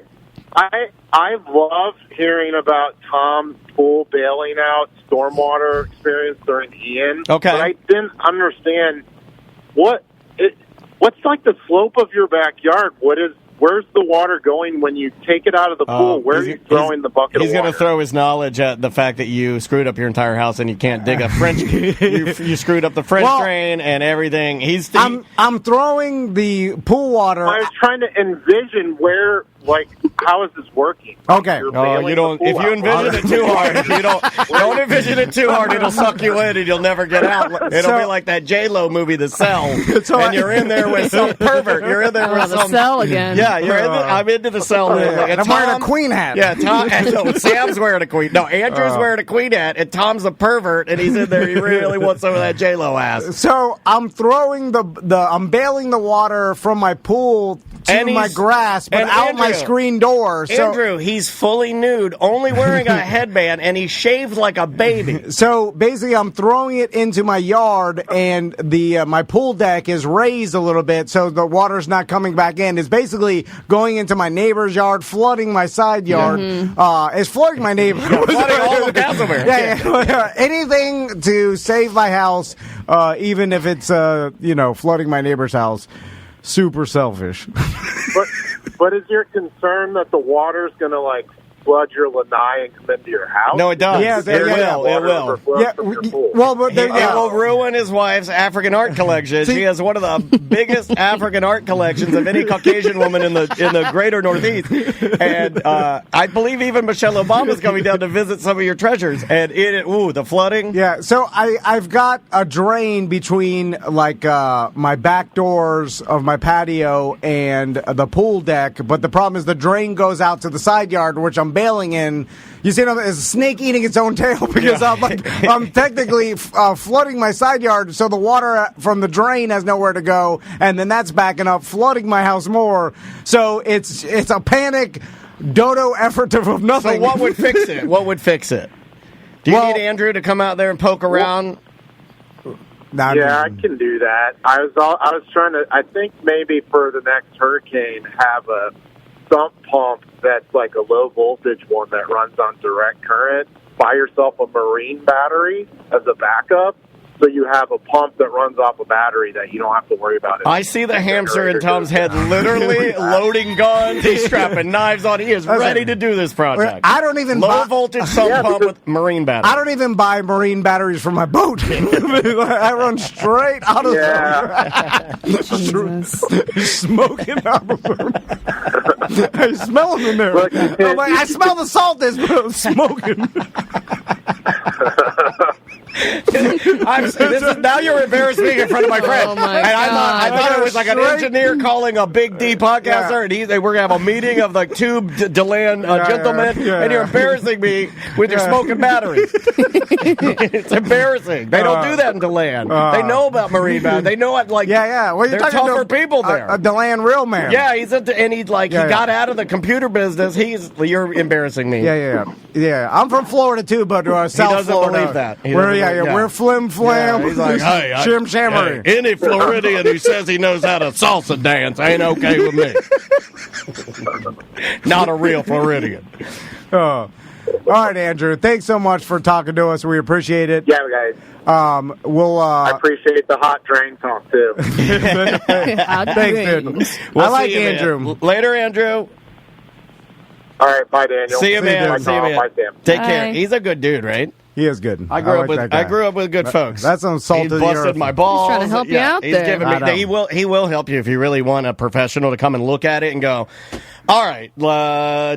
I love hearing about Tom's pool bailing out stormwater experience during Ian. Okay. But I didn't understand what's like the slope of your backyard. Where's the water going when you take it out of the pool? Where are you throwing the bucket of water? He's going to throw his knowledge at the fact that you screwed up your entire house and you can't dig a French. you screwed up the French drain and everything. I'm throwing the pool water. I was trying to envision how is this working? Okay. Oh, you don't. If you envision it too hard, if you don't envision it too hard, it'll suck you in and you'll never get out. It'll be like that J-Lo movie, The Cell, and you're in there with some pervert. You're in there with The Cell again. Yeah, I'm into The Cell. And I'm wearing a queen hat. Yeah, Sam's wearing a queen. No, Andrew's wearing a queen hat, and Tom's a pervert, and he's in there. He really wants some of that J-Lo ass. So I'm throwing I'm bailing the water from my pool to my grass, but out my screen door. So, Andrew, he's fully nude, only wearing a headband, and he shaved like a baby. So basically, I'm throwing it into my yard, and my pool deck is raised a little bit, so the water's not coming back in. It's basically going into my neighbor's yard, flooding my side yard. It's flooding my neighbor. Flooding all of Castleberry. Yeah. Anything to save my house, even if it's flooding my neighbor's house. Super selfish. But is your concern that the water's going to flood your lanai and come into your house? No, it does. Yeah, it will. It will. Well, but It will ruin his wife's African art collection. She has one of the biggest African art collections of any Caucasian woman in the greater Northeast. And I believe even Michelle Obama's coming down to visit some of your treasures. And the flooding. Yeah, so I've got a drain between my back doors of my patio and the pool deck, but the problem is the drain goes out to the side yard, which I'm bailing in. You see, it's a snake eating its own tail because I'm technically flooding my side yard, so the water from the drain has nowhere to go, and then that's backing up, flooding my house more. So it's a panic dodo effort of nothing. So what would fix it? What would fix it? Do you need Andrew to come out there and poke around? Yeah, I can do that. I was trying to. I think maybe for the next hurricane, have a sump pump that's like a low voltage one that runs on direct current. Buy yourself a marine battery as a backup, so you have a pump that runs off a battery that you don't have to worry about. I see the hamster in Tom's head literally loading guns. He's strapping knives on. He is ready to do this project. I don't even low voltage sump pump with marine battery. I don't even buy marine batteries for my boat. I run straight out of smoking out of them. I smell them in there. Look, I'm like, I smell the salt that's smoking. Now you're embarrassing me in front of my friend. Oh my and I thought it was like an Straight- engineer calling a Big D podcaster, and we're going to have a meeting of like two DeLand gentlemen, and you're embarrassing me with your smoking batteries. It's embarrassing. They don't do that in DeLand. They know about marine batteries. They know it like Well, they're tougher people there. A DeLand real man. Yeah, he got out of the computer business. You're embarrassing me. Yeah. I'm from Florida too, but South doesn't Florida. believe that. He We're doesn't believe- we're flim flam. Yeah, he's like, hey, shim shammery. Any Floridian who says he knows how to salsa dance ain't okay with me. Not a real Floridian. All right, Andrew. Thanks so much for talking to us. We appreciate it. Yeah, guys. We'll. I appreciate the hot drain talk too. Thanks, dude. We'll I like see you, Andrew. man. Later, Andrew. All right, bye, Daniel. See you, man. Bye, See you, Tom. man. Bye, Sam. Take Bye. care. He's a good dude, right? He is good. I grew up with good folks. That's some salt He of the busted earth. my balls. He's trying to help you out he's there. giving I know. me. He will help you if you really want a professional to come and look at it and go, all right,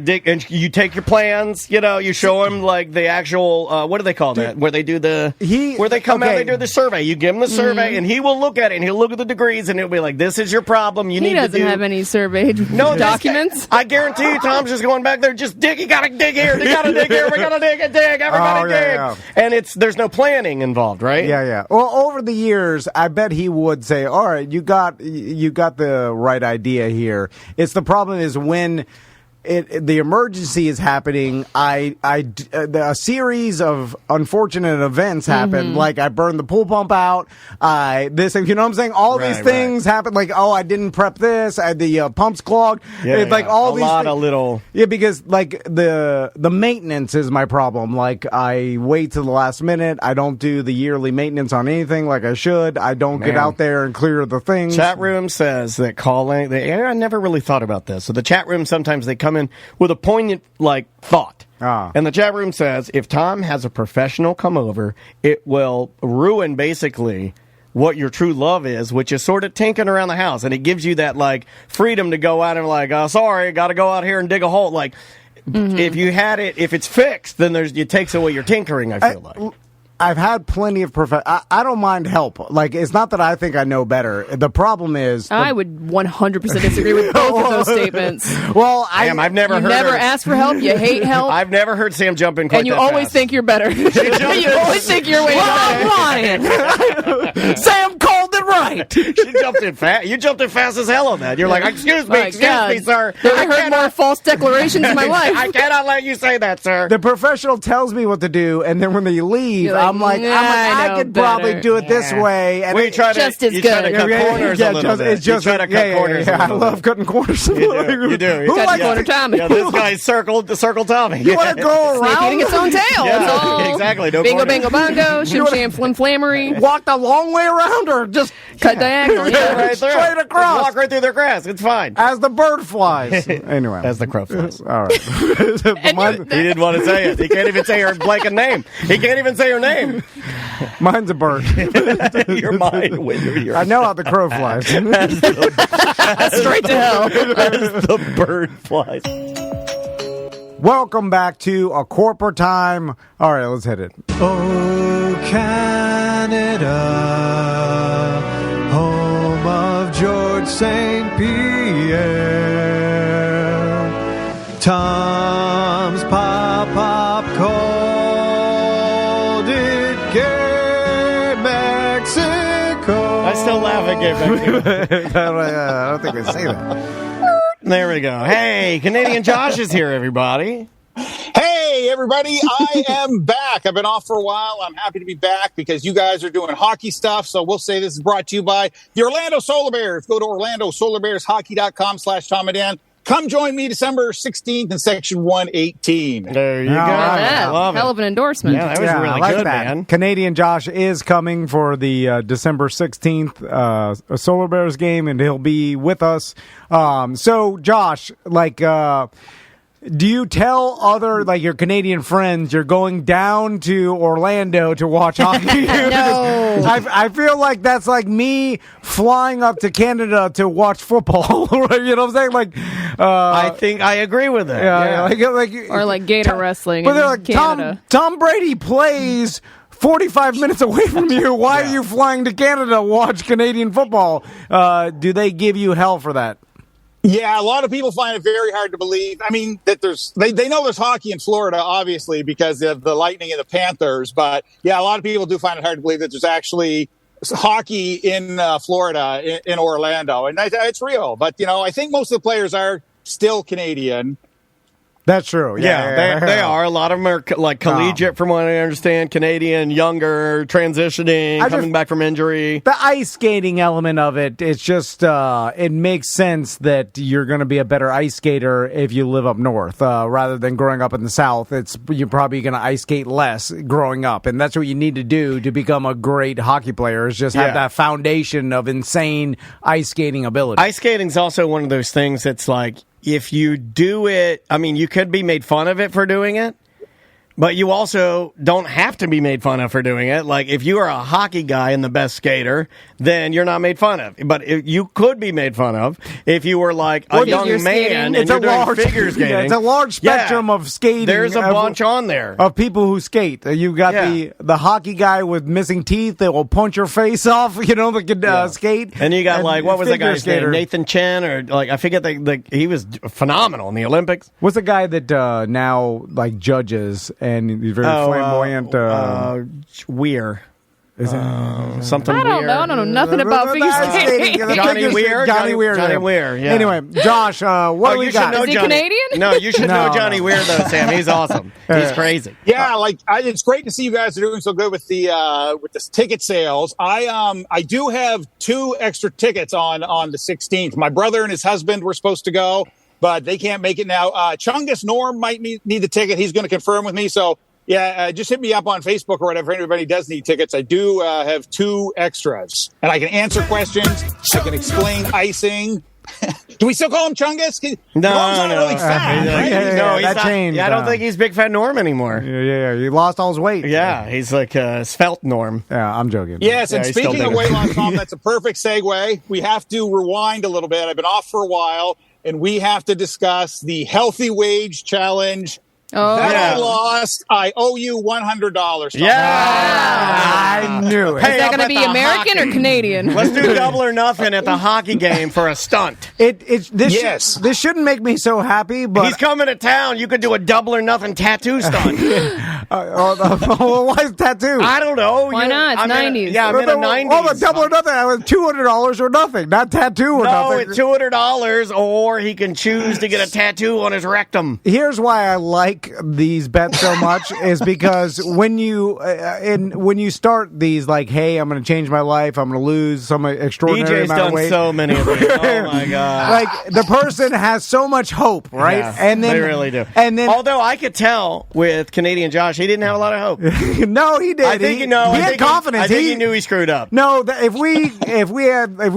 Dick, and you take your plans. You show him like the actual. What do they call that? Where they do where they come out, they do the survey. You give him the survey, and he will look at it and he'll look at the degrees, and he'll be like, "This is your problem. You He need to doesn't do." have any surveyed No documents. I guarantee you, Tom's just going back there. Just dig. You gotta dig here. You gotta dig here. We gotta dig. Everybody dig. yeah. And there's no planning involved, right? Yeah. Well, over the years, I bet he would say, "All right, you got the right idea here." It's the problem is when the emergency is happening. A series of unfortunate events happen. Like I burned the pool pump out. You know what I'm saying? All these things happen. Like, I didn't prep this. The pump's clogged. It's like all these lot of little. Yeah, because like the maintenance is my problem. Like I wait till the last minute. I don't do the yearly maintenance on anything like I should. I don't get out there and clear the things. Chat room says that calling. I never really thought about this. So the chat room sometimes they come in with a poignant thought. And the chat room says if Tom has a professional come over, it will ruin basically what your true love is, which is sort of tinkering around the house, and it gives you that freedom to go out and sorry, got to go out here and dig a hole. If you had it, if it's fixed, then it takes away your tinkering. I feel like. I've had plenty of I don't mind help. Like, it's not that I think I know better. The problem is... I would 100% disagree with both of those statements. Well, I've never You heard never her. ask for help. You hate help. I've never heard Sam jump in quite and you that always fast. think you're better. You always think you're way better. I'm lying. Sam called it right. She jumped in fast. You jumped in fast as hell on that. You're like, excuse me, My God. me, sir. I heard more false declarations in my life. I cannot let you say that, sir. The professional tells me what to do, and then when they leave, You're like, I know could better. probably do it this way. And We try to, Just as you try to good. cut corners a little bit. You try to cut corners a I little love bit. cutting corners. You do. Who Cut likes corner Tommy. Yeah, this guy's circle Tommy. You want to go Snake around? eating its own tail. Yeah, That's all. exactly. No Bingo, corner. bango, bongo. Shim, sham, flim, flammery. Walk the long way around, or just Cut diagonal. Yeah. Right through. Straight across. Just walk right through their grass. It's fine. As the bird flies. Anyway. As the crow flies. All right. He didn't want to say it. He can't even say her blanket name. He can't even say her name. Mine's a bird. Your mind when you're here. I know how the crow flies. Straight to hell. As the bird flies. Welcome back to A Corporate Time. All right, let's hit it. Oh, Canada, home of George St. Pierre. Tom's Pop called it Gay Mexico. I still laugh at Gay Mexico. I don't think they say that. There we go. Hey, Canadian Josh is here, everybody. Hey, everybody. I am back. I've been off for a while. I'm happy to be back because you guys are doing hockey stuff. So we'll say this is brought to you by the Orlando Solar Bears. Go to OrlandoSolarBearsHockey.com/Tom and Dan. Come join me December 16th in Section 118. There you go. Yeah, Love it. hell of an endorsement. Yeah, that was really I like good, that. man. Canadian Josh is coming for the December 16th Solar Bears game, and he'll be with us. So, Josh, do you tell other, your Canadian friends you're going down to Orlando to watch hockey? No. I feel like that's like me flying up to Canada to watch football. You know what I'm saying? I think I agree with it. Yeah. Or like Gator wrestling But in they're like, Canada. Tom Brady plays 45 minutes away from you. Why are you flying to Canada to watch Canadian football? Do they give you hell for that? Yeah, a lot of people find it very hard to believe. I mean, that they know there's hockey in Florida, obviously, because of the Lightning and the Panthers. But yeah, a lot of people do find it hard to believe that there's actually hockey in Florida, in Orlando. And it's real. But, I think most of the players are still Canadian. That's true. Yeah, they are. A lot of them are collegiate, from what I understand, Canadian, younger, transitioning, coming back from injury. The ice skating element of it, it's just, it makes sense that you're going to be a better ice skater if you live up north, rather than growing up in the south. You're probably going to ice skate less growing up, and that's what you need to do to become a great hockey player, is just have that foundation of insane ice skating ability. Ice skating is also one of those things that's like, if you do it, I mean, you could be made fun of it for doing it, but you also don't have to be made fun of for doing it. Like, if you are a hockey guy and the best skater, then you're not made fun of. But you could be made fun of if you were like a young man and you're doing figure skating. Yeah, it's a large spectrum of skating. There's a bunch on there of people who skate. You've got the hockey guy with missing teeth that will punch your face off, that can skate. And you got, what was that guy's skater. name? Nathan Chen, or I forget, he was phenomenal in the Olympics. What's the guy that now judges? And he's very flamboyant. Weir. Is it something I don't weird? know. I don't know nothing about figure skating. Johnny Weir. Johnny Weir. Yeah. Anyway, Josh, what do we got? Is he Canadian? No, you should know Johnny Weir, though, Sam. He's awesome. He's crazy. Yeah, it's great to see you guys are doing so good with the ticket sales. I do have 2 extra tickets on the 16th. My brother and his husband were supposed to go, but they can't make it now. Chungus Norm might need the ticket. He's going to confirm with me. So, just hit me up on Facebook or whatever. If anybody does need tickets, I do have 2 extras. And I can answer questions. I can explain icing. Do we still call him Chungus? No. Really fat, right? No, that changed. I don't think he's Big Fat Norm anymore. Yeah. He lost all his weight. Yeah, he's like Svelte Norm. Yeah, I'm joking. Yes, and speaking of weight loss, Tom, that's a perfect segue. We have to rewind a little bit. I've been off for a while, and we have to discuss the Healthy Wage Challenge. I lost. I owe you $100. Yeah, I knew it. Is that going to be American or Canadian? Let's do double or nothing at the hockey game for a stunt. This shouldn't make me so happy, but he's coming to town. You could do a double or nothing tattoo stunt. Why is tattoo? I don't know. Why not? It's 90s. I'm in the 90s. The double or nothing. I was $200 or nothing, not tattoo or nothing. No, it's $200, or he can choose to get a tattoo on his rectum. Here's why I like these bets so much is because when you start these, hey, I'm going to change my life, I'm going to lose some extraordinary EJ's amount of weight. done so many of these. Oh my god! The person has so much hope, right? Yeah, and then they really do. And then, although I could tell with Canadian Josh, Josh. He didn't have a lot of hope. No, he did. I think he had confidence. I think he knew he screwed up. No, if we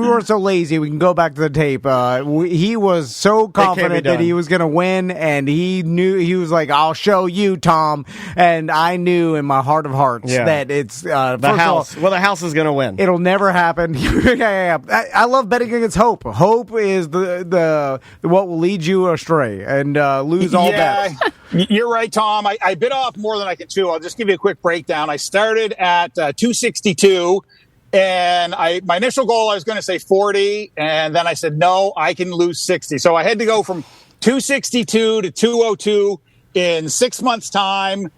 weren't so lazy, we can go back to the tape. He was so confident that he was going to win, and he knew he was like, "I'll show you, Tom." And I knew in my heart of hearts that it's the house. The house is going to win. It'll never happen. I love betting against hope. Hope is the what will lead you astray and lose all bets. You're right, Tom. I bit off more than I can chew. I'll just give you a quick breakdown. I started at 262, and my initial goal, I was going to say 40, and then I said, no, I can lose 60. So I had to go from 262 to 202 in 6 months' time.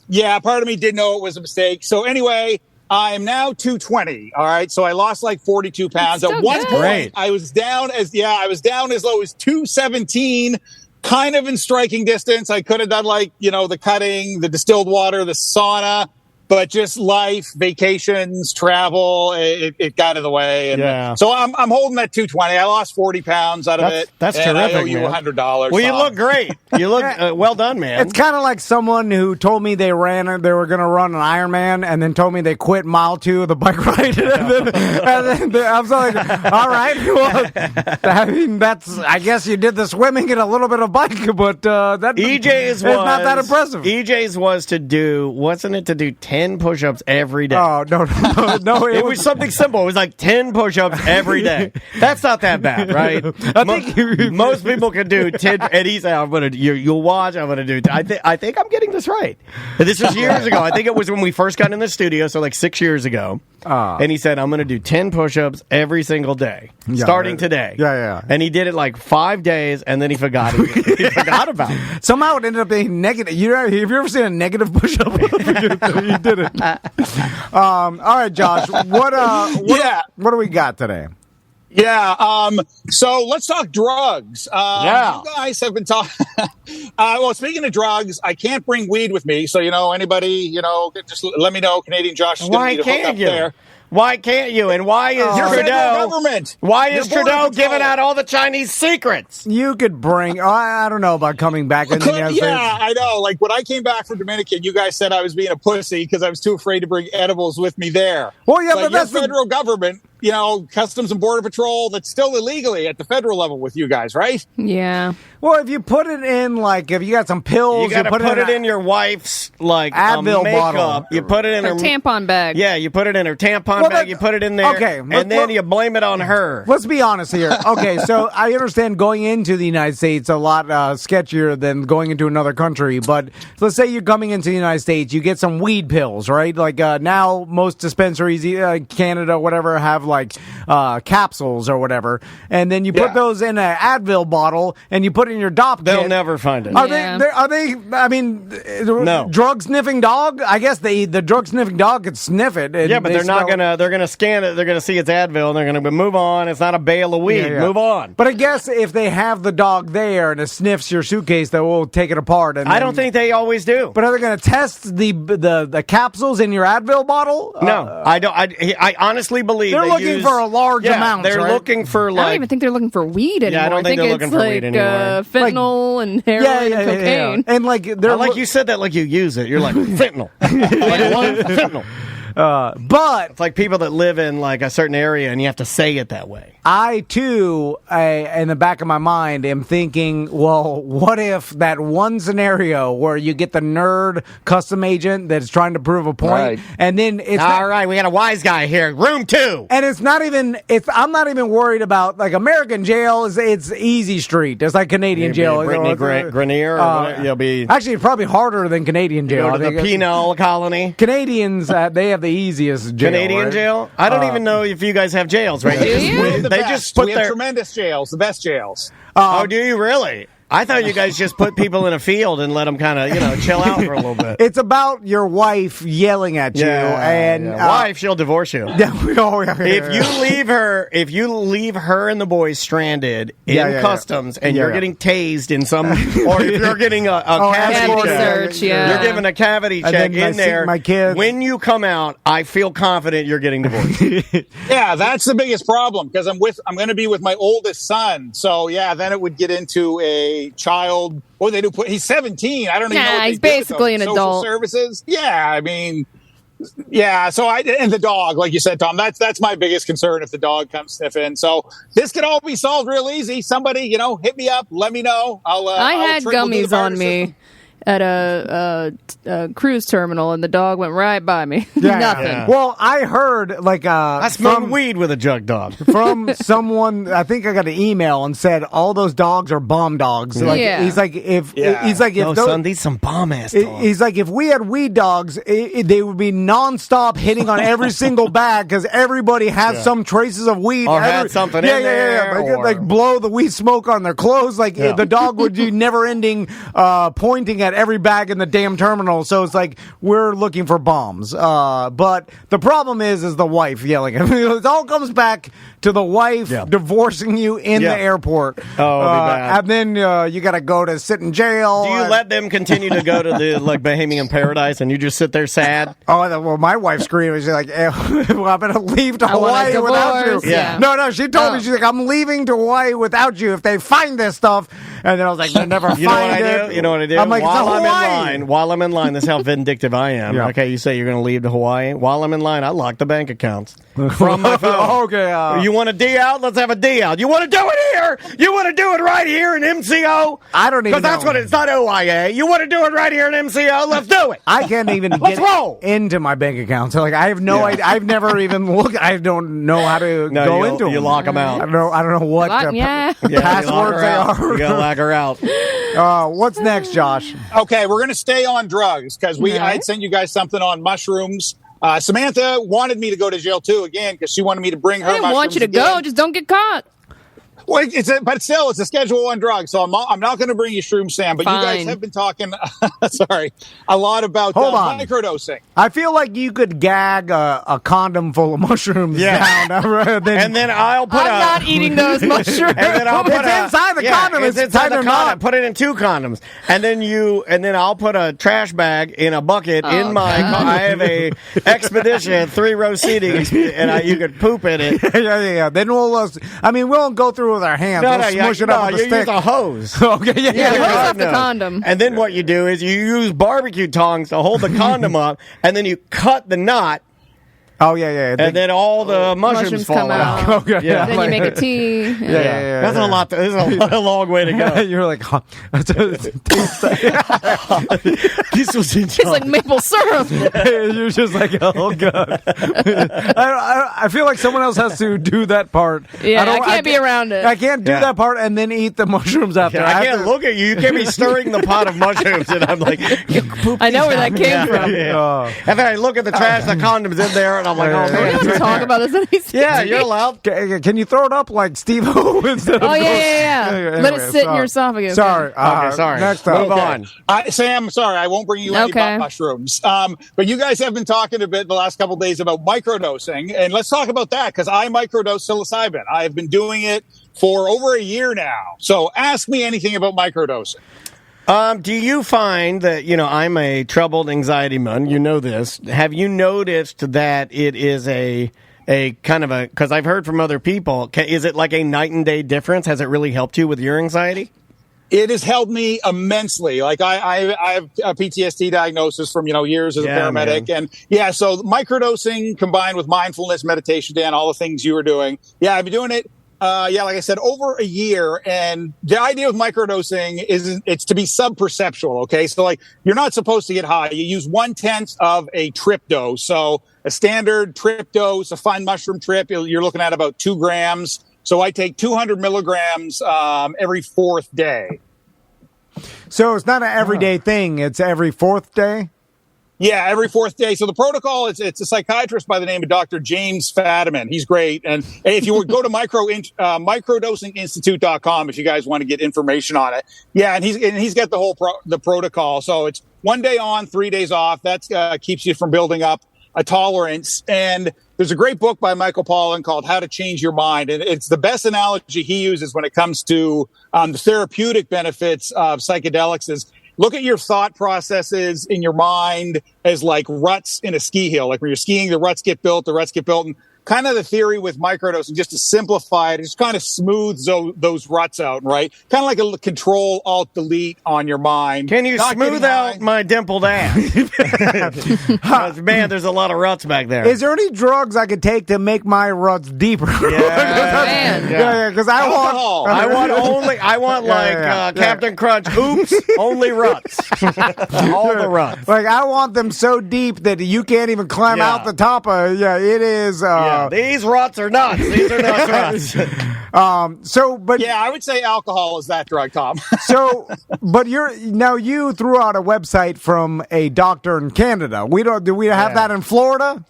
Yeah, part of me did know it was a mistake. So anyway, I'm now 220. All right. So I lost like 42 pounds. At one point, I was down as low as 217. Kind of in striking distance. I could have done the cutting, the distilled water, the sauna, but just life, vacations, travel, it got in the way. And so I'm holding that 220. I lost 40 pounds out of it. That's and terrific, I owe you man. $100. Well, you look great. You look well done, man. It's kind of like someone who told me they were going to run an Ironman and then told me they quit mile 2 of the bike ride. and then I was like, all right, well, I guess you did the swimming and a little bit of bike, but EJ's was not that impressive. EJ's was to do 10 push-ups every day. Oh, no. It was something simple. It was like 10 push-ups every day. That's not that bad, right? I think most people can do 10, and he said, you'll watch, I'm going to do, I think I'm getting this right. This was years ago. I think it was when we first got in the studio, so like 6 years ago. And he said, I'm going to do 10 push-ups every single day, starting today. Yeah. And he did it like 5 days, and then he forgot it. He forgot about it. Somehow it ended up being negative. Have you ever seen a negative push-up? He did it. All right, Josh. What do we got today? Yeah. So let's talk drugs. You guys have been talking. Well, speaking of drugs, I can't bring weed with me. So, anybody, just let me know. Canadian Josh is going to need to hook up there. Why can't you? And why is Trudeau? Government. Why is Trudeau giving out all the Chinese secrets? You could bring. I don't know about coming back in the United States. Yeah, I know. Like when I came back from Dominican, you guys said I was being a pussy because I was too afraid to bring edibles with me there. Well, yeah, but that's the federal government. Customs and Border Patrol, that's still illegally at the federal level with you guys, right? Yeah. Well, if you put it in, if you got some pills, you got to put it in your wife's, Advil makeup. bottle. You put it in her tampon bag. Yeah, you put it in her tampon bag. You put it in there. Okay. And then you blame it on her. Let's be honest here. Okay, so I understand going into the United States a lot sketchier than going into another country, but let's say you're coming into the United States, you get some weed pills, right? Now most dispensaries, Canada, whatever, have capsules or whatever, and then you put those in an Advil bottle and you put it in your DOP kit. They'll never find it. Are they? I mean, no. Drug sniffing dog. I guess the drug sniffing dog could sniff it. Yeah, but they're not gonna. They're gonna scan it. They're gonna see it's Advil, and they're gonna move on. It's not a bale of weed. Yeah. Move on. But I guess if they have the dog there and it sniffs your suitcase, they will take it apart. And I don't think they always do. But are they going to test the capsules in your Advil bottle? No, I don't. I honestly believe they're looking for a large amount. They're looking for I don't even think they're looking for weed anymore. Yeah, I don't think they're looking for weed anymore. Fentanyl and heroin and cocaine. Yeah. And they're you said that like you use it. You're like fentanyl. Fentanyl. But it's like people that live in a certain area and you have to say it that way. I too, in the back of my mind, am thinking, well, what if that one scenario where you get the nerd custom agent that's trying to prove a point, and then it's all right, we got a wise guy here, room 2, and it's not even. I'm not even worried about American jail. It's easy street. It's like Canadian jail. Brittany Grenier, you'll be actually probably harder than Canadian jail. Go to the penal colony. Canadians, they have the easiest jail. Canadian jail? I don't even know if you guys have jails, right? They just put have tremendous jails, the best jails. Do you really? I thought you guys just put people in a field and let them kind of, chill out for a little bit. It's about your wife yelling at you, and wife, she'll divorce you. If you leave her and the boys stranded in customs, and you're getting tased in some, or if you're getting a cavity check, you're giving a cavity check in there. My kids. When you come out, I feel confident you're getting divorced. Yeah, that's the biggest problem because I'm going to be with my oldest son. So then it would get into a a child. What they do? He's 17. I don't even know. What he's basically an social adult. Services. Yeah, I mean, yeah. So and the dog, like you said, Tom. That's my biggest concern if the dog comes sniffing. So this could all be solved real easy. Somebody, hit me up. Let me know. I had gummies on me at a cruise terminal, and the dog went right by me. Nothing. Yeah. Well, I heard I smoked weed with a jug dog from someone. I think I got an email and said all those dogs are bomb dogs. Like, he's like if no, son, these some bomb ass dogs. He's like if we had weed dogs, they would be nonstop hitting on every single bag because everybody has some traces of weed or had something in there. Like blow the weed smoke on their clothes. Like the dog would be never ending pointing at every bag in the damn terminal. So it's like we're looking for bombs. But the problem is the wife yelling. I mean, it all comes back to the wife divorcing you in the airport. Oh, it'll be bad. And then you got to go to sit in jail. Do you let them continue to go to the Bahamian paradise and you just sit there sad? Oh, well, my wife screamed. She's like, well, I'm going to leave to Hawaii without you. Yeah. No, she told me, she's like, I'm leaving to Hawaii without you if they find this stuff. And then I was like, they'll never find it. You know what I do? I'm like, while I'm in line, this is how vindictive I am. Yeah. Okay, you say you're going to leave to Hawaii. While I'm in line, I lock the bank accounts from my phone. Okay. You want a D out? Let's have a D out. You want to do it here? You want to do it right here in MCO? I don't even know. Because that's what it's not OIA. You want to do it right here in MCO? Let's do it. I can't even get into my bank account. So, like, I have no idea. I've never even looked. I don't know how to go into them. You lock them out. I don't know what passwords they are. You got to lock her out. What's next, Josh? Okay, we're going to stay on drugs because I had sent you guys something on mushrooms. Samantha wanted me to go to jail too again because she wanted me to bring her. I didn't want you to go. Just don't get caught. Well, but still, it's a Schedule 1 drug, so I'm not going to bring you Shroom Sam. But you guys have been talking, a lot about microdosing. I feel like you could gag a condom full of mushrooms down, and then I'll put. I'm not eating those mushrooms. And then I'll put it's inside the condom. It's inside the condom. Put it in 2 condoms, and then I'll put a trash bag in a bucket in my car. I have a Expedition 3-row seating, and you could poop in it. Yeah. Then we won't go through with our hands. We'll smush it up with a stick. Use a hose. Okay, hose off the condom. And then what you do is you use barbecue tongs to hold the condom up, and then you cut the knot. Oh, yeah. And then all the mushrooms fall come out. Okay. Yeah. Then you make a tea. Yeah. That's a lot. This is a long way to go. You're like, this was in It's like maple syrup. You're just like, oh, God. I feel like someone else has to do that part. Yeah, I can't be around it. I can't do that part and then eat the mushrooms after. I can't look at you. You can't be stirring the pot of mushrooms. And I'm like, I know where that came from. And then I look at the trash, the condom's in there, and I'm like, oh, man. We don't talk about this. Yeah, you're allowed. Can you throw it up like Steve-O instead of yeah. Anyway, let it sit in your esophagus. Sorry. Sorry. Next up. Move on. Sam, sorry, I won't bring you any mushrooms. But you guys have been talking a bit the last couple of days about microdosing, and let's talk about that because I microdose psilocybin. I have been doing it for over a year now. So ask me anything about microdosing. Do you find that, I'm a troubled anxiety man, you know this. Have you noticed that it is a kind of because I've heard from other people, is it like a night and day difference? Has it really helped you with your anxiety? It has helped me immensely. Like I have a PTSD diagnosis from, years as a paramedic. Man. And so microdosing combined with mindfulness, meditation, Dan, all the things you were doing. Yeah, I've been doing it. Like I said, over a year. And the idea with microdosing is it's to be sub-perceptual. Okay. So like you're not supposed to get high. You use 1/10 of a trip dose. So a standard trip dose, a fine mushroom trip, you're looking at about 2 grams. So I take 200 milligrams every 4th day. So it's not an everyday thing. It's every 4th day? Yeah, every 4th day. So the protocol, it's a psychiatrist by the name of Dr. James Fadiman. He's great. And if you would go to microdosinginstitute.com if you guys want to get information on it. Yeah, and he's got the whole the protocol. So it's 1 day on, 3 days off. That keeps you from building up a tolerance. And there's a great book by Michael Pollan called How to Change Your Mind. And it's the best analogy he uses when it comes to the therapeutic benefits of psychedelics is look at your thought processes in your mind as like ruts in a ski hill. Like when you're skiing, the ruts get built. And kind of the theory with microdosing, just to simplify it, just kind of smooths those ruts out, right? Kind of like a Control Alt Delete on your mind. Can you smooth out my dimpled ass? Man, there's a lot of ruts back there. Is there any drugs I could take to make my ruts deeper? Yeah, because I want Captain Crunch. Oops, only ruts. All the ruts. Like I want them so deep that you can't even climb out the top of. Yeah, it is. These ruts are nuts. These are nuts ruts. But I would say alcohol is that drug, Tom. But you threw out a website from a doctor in Canada. Do we have that in Florida?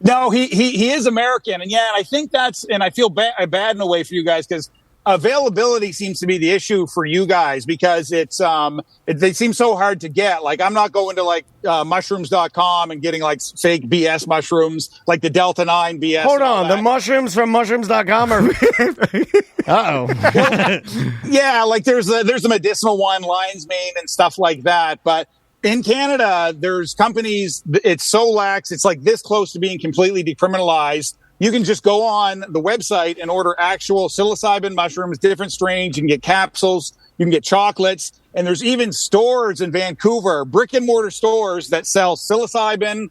No, he is American, and I think and I feel bad in a way for you guys because availability seems to be the issue for you guys because they seem so hard to get. Like I'm not going to mushrooms.com and getting like fake BS mushrooms like the Delta 9 BS. Hold on, the mushrooms from mushrooms.com are like there's a medicinal one, lion's mane and stuff like that, but in Canada, there's companies, it's so lax, it's like this close to being completely decriminalized. You can just go on the website and order actual psilocybin mushrooms, different strains. You can get capsules, you can get chocolates, and there's even stores in Vancouver, brick and mortar stores that sell psilocybin,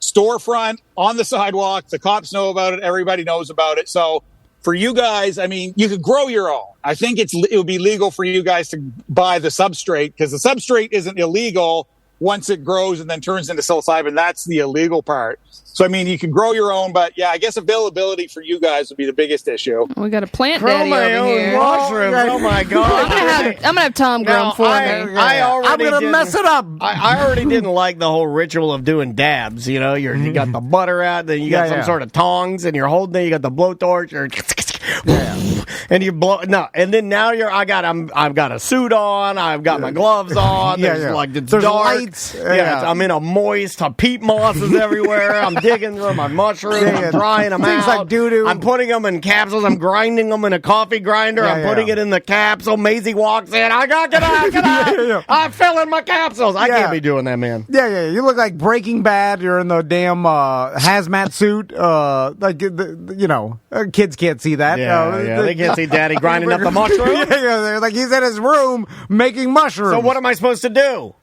storefront, on the sidewalk. The cops know about it, everybody knows about it. So for you guys, I mean, you could grow your own. I think it would be legal for you guys to buy the substrate because the substrate isn't illegal once it grows and then turns into psilocybin. That's the illegal part. So, I mean, you can grow your own, but I guess availability for you guys would be the biggest issue. We got a plant grow daddy my over own here. mushrooms. Oh my God! I'm gonna have Tom grow them for me. I'm gonna mess it up. I already didn't like the whole ritual of doing dabs. You know, you got the butter out, then you got some sort of tongs, and you're holding it. You got the blowtorch, and you blow. No, and then now I've got a suit on. I've got my gloves on. There's it's There's dark. lights. I'm in a moist. Peat moss is everywhere. I'm digging through my mushrooms. I'm drying them Things out. like doo-doo. I'm putting them in capsules. I'm grinding them in a coffee grinder. I'm putting it in the capsule. Maisie walks in. Get out. I'm filling my capsules. I can't be doing that, man. Yeah. You look like Breaking Bad. You're in the damn hazmat suit. Kids can't see that. They can't see Daddy grinding up the mushroom. They're like he's in his room making mushrooms. So what am I supposed to do?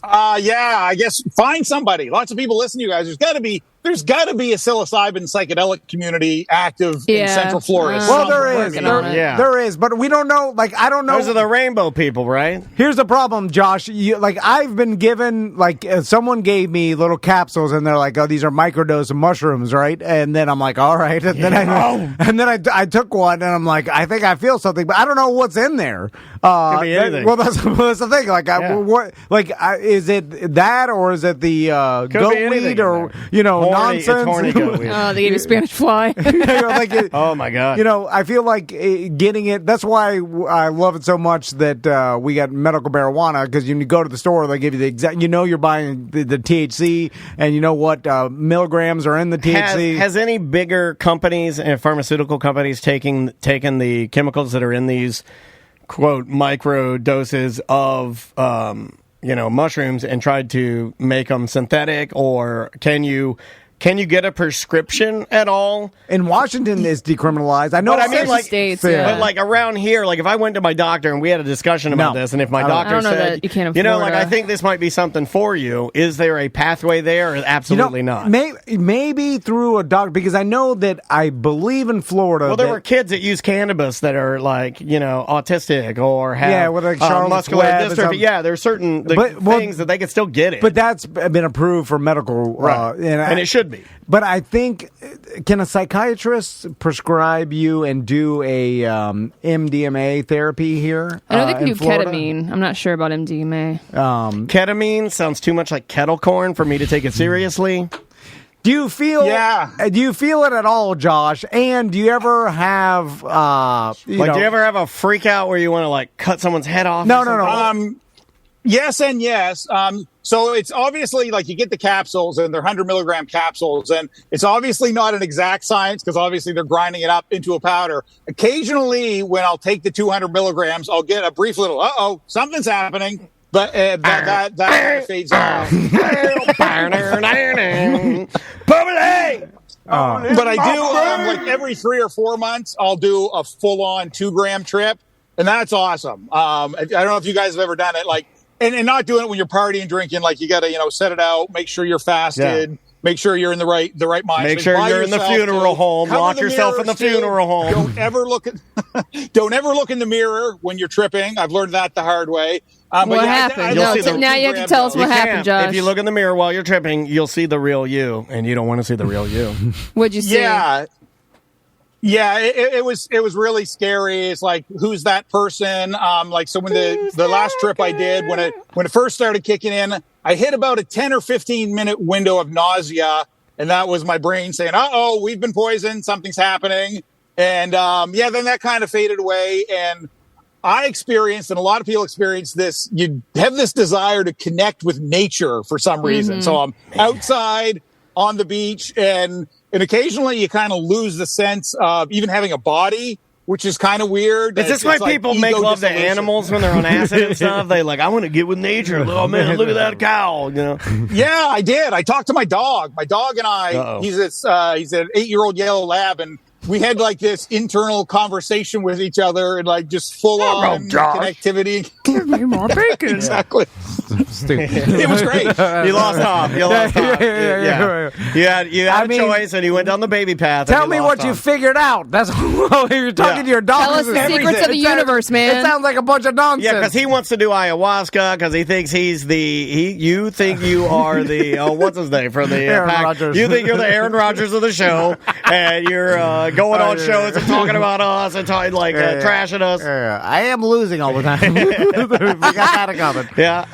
I guess find somebody. Lots of people listen to you guys. There's got to be a psilocybin psychedelic community active in Central Florida. Well, there is, but we don't know. Like, I don't know. Those are the rainbow people, right? Here's the problem, Josh. I've been given, someone gave me little capsules, and they're like, "Oh, these are microdose of mushrooms, right?" And then I'm like, "All right." And then I took one, and I'm like, "I think I feel something," but I don't know what's in there. Could be anything. Well, that's the thing. Is it that, or is it the goat weed, or nonsense? It's horny goat weed. Oh, they gave you Spanish fly. Oh my God! I feel like getting it. That's why I love it so much that we got medical marijuana, because you go to the store, they give you the exact. You're buying the THC, and you know what milligrams are in the THC. Has any bigger companies and pharmaceutical companies taken the chemicals that are in these quote micro doses of mushrooms and tried to make them synthetic, or can you get a prescription at all? In Washington, it's decriminalized. I know. But I mean, states, but around here, if I went to my doctor and we had a discussion about this, and if my doctor said, you can't I think this might be something for you, is there a pathway there? Or absolutely not. Maybe through a doctor, because I know that I believe in Florida. Well, there were kids that use cannabis that are autistic or have muscular dystrophy. Yeah, there's certain things that they can still get it. But that's been approved for medical, right? And it should be. But I think, can a psychiatrist prescribe you and do a MDMA therapy here? I know they can do Florida? Ketamine. I'm not sure about MDMA. Ketamine sounds too much like kettle corn for me to take it seriously. Do you feel? Yeah. Do you feel it at all, Josh? And do you ever have? Do you ever have a freak out where you want to cut someone's head off? No. Yes and yes. So it's obviously you get the capsules, and they're 100 milligram capsules, and it's obviously not an exact science because obviously they're grinding it up into a powder. Occasionally, when I'll take the 200 milligrams, I'll get a brief little, something's happening. But that fades off. But I do, like every 3 or 4 months, I'll do a full-on 2-gram trip, and that's awesome. I don't know if you guys have ever done it, like, and not doing it when you're partying, drinking. Like, you got to, set it out, make sure you're fasted, make sure you're in the right mind. Make sure you're in the funeral home. Lock yourself in the funeral home. Don't ever look in the mirror when you're tripping. I've learned that the hard way. What happened? Now you have to tell us what happened, Josh. If you look in the mirror while you're tripping, you'll see the real you, and you don't want to see the real you. What'd you see? Yeah, it was really scary. It's like, who's that person? So when the last trip I did, when it first started kicking in, I hit about a 10 or 15 minute window of nausea, and that was my brain saying, "Uh-oh, we've been poisoned. Something's happening." And then that kind of faded away, and I experienced, and a lot of people experience this, you have this desire to connect with nature for some reason. So I'm outside on the beach, and occasionally you kind of lose the sense of even having a body, which is kind of weird. Is this why people make love to animals when they're on acid and stuff? They I want to get with nature. Oh, man, look at that cow. Yeah, I did. I talked to my dog. My dog and I, he's an 8-year-old yellow lab, and we had this internal conversation with each other and just full on connectivity. Give me more bacon. Exactly. Stupid. It was great. You lost Tom. You had a choice, and you went down the baby path. Tell me what you figured out. That's you're talking to your dog. Tell us the secrets of the universe, man. It sounds like a bunch of nonsense. Yeah, because he wants to do ayahuasca because he thinks you think you are the what's his name for the Aaron pack. Rodgers. You think you're the Aaron Rodgers of the show, and you're going on shows and talking about us and trashing us. I am losing all the time. We got that coming. Yeah.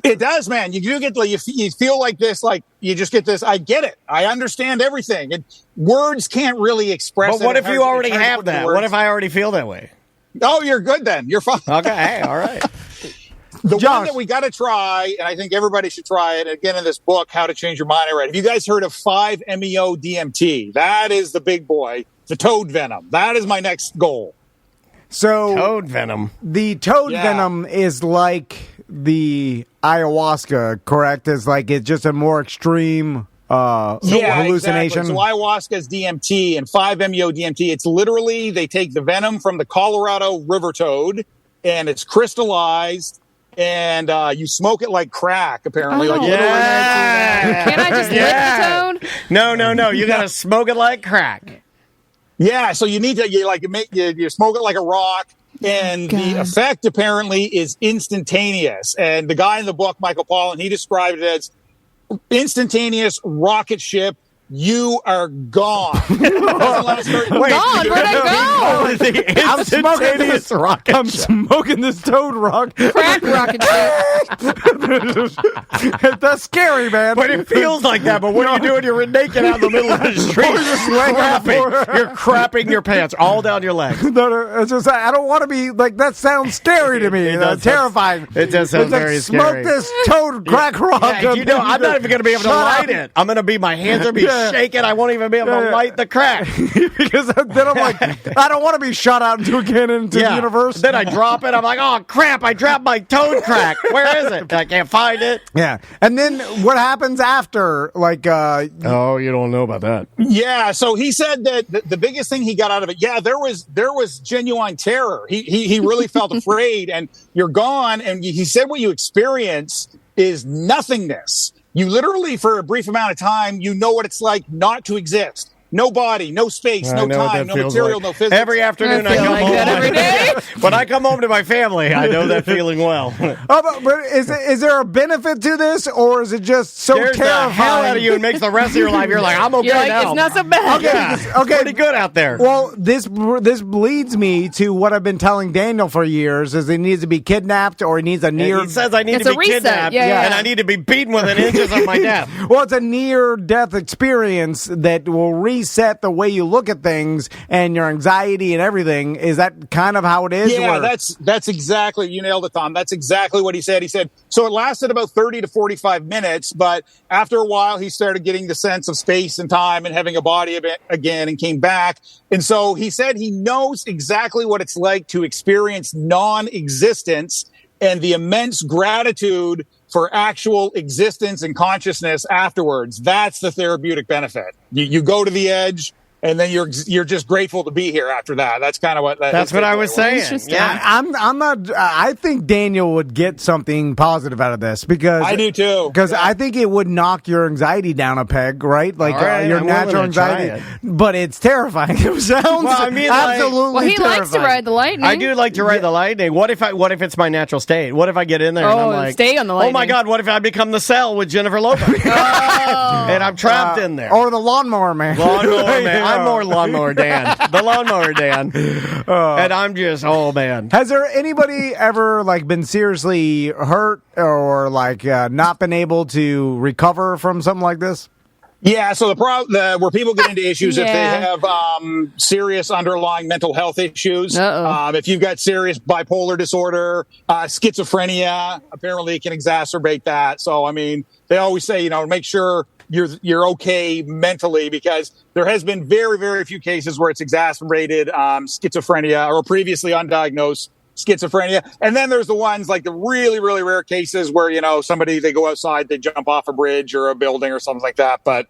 It does, man. You do get you feel like this, you just get this. I get it. I understand everything. Words can't really express it. But what if you already have that? What if I already feel that way? Oh, you're good then. You're fine. Okay. Hey, all right. The one that we got to try, and I think everybody should try it, again in this book, How to Change Your Mind, I read. Have you guys heard of 5-MeO-DMT? That is the big boy, the toad venom. That is my next goal. So toad venom. The toad venom is like the ayahuasca, correct? It's just a more extreme hallucination. Exactly. So ayahuasca is DMT, and 5-MeO-DMT, it's literally, they take the venom from the Colorado river toad, and it's crystallized, and you smoke it like crack, apparently. Can I just lick the toad? No. You got to smoke it like crack. Yeah, so you need to you smoke it like a rock, and the effect apparently is instantaneous. And the guy in the book, Michael Pollan, he described it as instantaneous rocket ship. You are gone. Gone? Where'd I go? I'm smoking this rocket. I'm smoking this toad rock. Crack rocket ship. That's scary, man. But it feels like that. But what are you doing? You're naked out in the middle of the street. You're crapping your pants all down your legs. No, it's just, I don't want to be that. Sounds scary to me. Terrifying. It does sound very scary. Smoke this toad crack rock. Yeah, I'm not even going to be able to light it. I'm going to be, my hands will be shaking. I won't even be able to light the crack. Because then I'm I don't want to be shot out into the universe. Then I drop it. I'm like, oh, crap, I dropped my toad crack. Where is it? I can't find it. Yeah. And then what happens after? Oh, you don't know about that. Yeah. So he said that the biggest thing he got out of it, there was genuine terror. He really felt afraid, and you're gone. And he said what you experience is nothingness. You literally, for a brief amount of time, you know what it's like not to exist. No body, no space, no time, no material, no physics. Every afternoon I come home. Every day? When I come home to my family, I know that feeling well. But is there a benefit to this, or is it just so Scares terrifying? the hell out of you and makes the rest of your life, you're like, I'm okay now. It's not so bad. Okay. Pretty good out there. Well, this leads me to what I've been telling Daniel for years: is he needs to be kidnapped, or he needs a near. He says I need to be kidnapped, and I need to be beaten within inches of my death. Well, it's a near-death experience that will reset the way you look at things and your anxiety and everything. Is that kind of how it is? Yeah, that's exactly, you nailed it, Tom. That's exactly what he said. He said, so it lasted about 30 to 45 minutes, but after a while he started getting the sense of space and time and having a body again, and came back. And so he said he knows exactly what it's like to experience non-existence. and the immense gratitude for actual existence and consciousness afterwards. That's the therapeutic benefit. You go to the edge, and then you're just grateful to be here after that. That's kind of what that's what I was saying. Yeah, I'm not. I think Daniel would get something positive out of this because I do too. Because I think it would knock your anxiety down a peg, right? Like your I'm natural willing to try anxiety. But it's terrifying. It sounds absolutely well, he terrifying. likes to ride the lightning. I do like to ride the lightning. What if it's my natural state? What if I get in there and I'm like, stay on the oh lightning. my God, what if I become the Cell with Jennifer Lopez? And I'm trapped in there. Or the lawnmower man. Lawnmower man. I'm more lawnmower Dan. The lawnmower Dan. And I'm just, oh man. Has there anybody ever like been seriously hurt or like not been able to recover from something like this? Yeah, so where people get into issues if they have serious underlying mental health issues, if you've got serious bipolar disorder, schizophrenia, apparently it can exacerbate that. So, I mean, they always say, make sure you're okay mentally, because there has been very, very few cases where it's exacerbated schizophrenia or previously undiagnosed schizophrenia. And then there's the ones like the really, really rare cases where, they go outside, they jump off a bridge or a building or something like that. But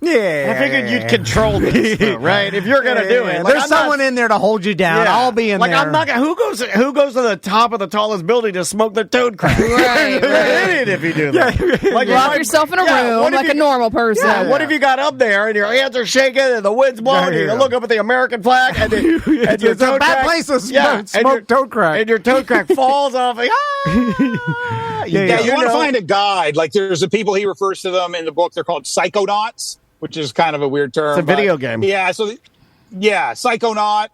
yeah, I figured you'd control this, though, right? If you're gonna do it, there's someone in there to hold you down. I'll be in there. I'm not gonna. Who goes to the top of the tallest building to smoke the toad crack? Right. You're an idiot if you do that. Like lock yourself in a room like a normal person. Yeah, what if you got up there and your hands are shaking and the wind's blowing and you look up at the American flag and your it's toad a bad crack, place to smoke toad crack, and your toad crack falls off. Like, you want to find a guide. Like there's the people he refers to them in the book. They're called psychonauts, which is kind of a weird term. It's a video game. Yeah, psychonaut.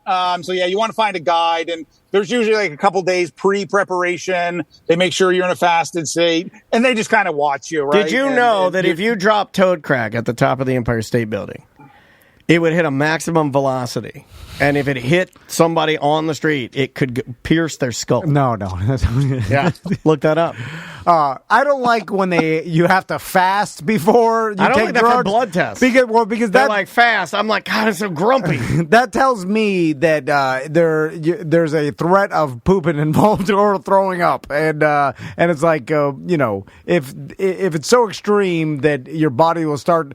You want to find a guide, and there's usually like a couple days pre-preparation. They make sure you're in a fasted state, and they just kind of watch you, right? Did you know that if you drop toad crack at the top of the Empire State Building, it would hit a maximum velocity, and if it hit somebody on the street, it could pierce their skull? No. Yeah, look that up. I don't like when you have to fast before you I don't take like that drugs. for blood tests. Because they're like fast. I'm like, God, I'm so grumpy. That tells me that there's a threat of pooping involved or throwing up, and it's like if it's so extreme that your body will start.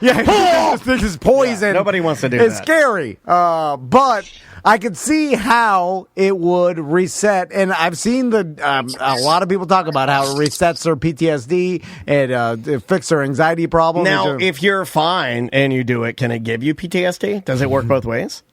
This is poison. Yeah, nobody wants to do it's that. It's scary, but I could see how it would reset, and I've seen a lot of people talk about how it resets their PTSD and it fixes their anxiety problem. Now, if you're fine and you do it, can it give you PTSD? Does it work both ways?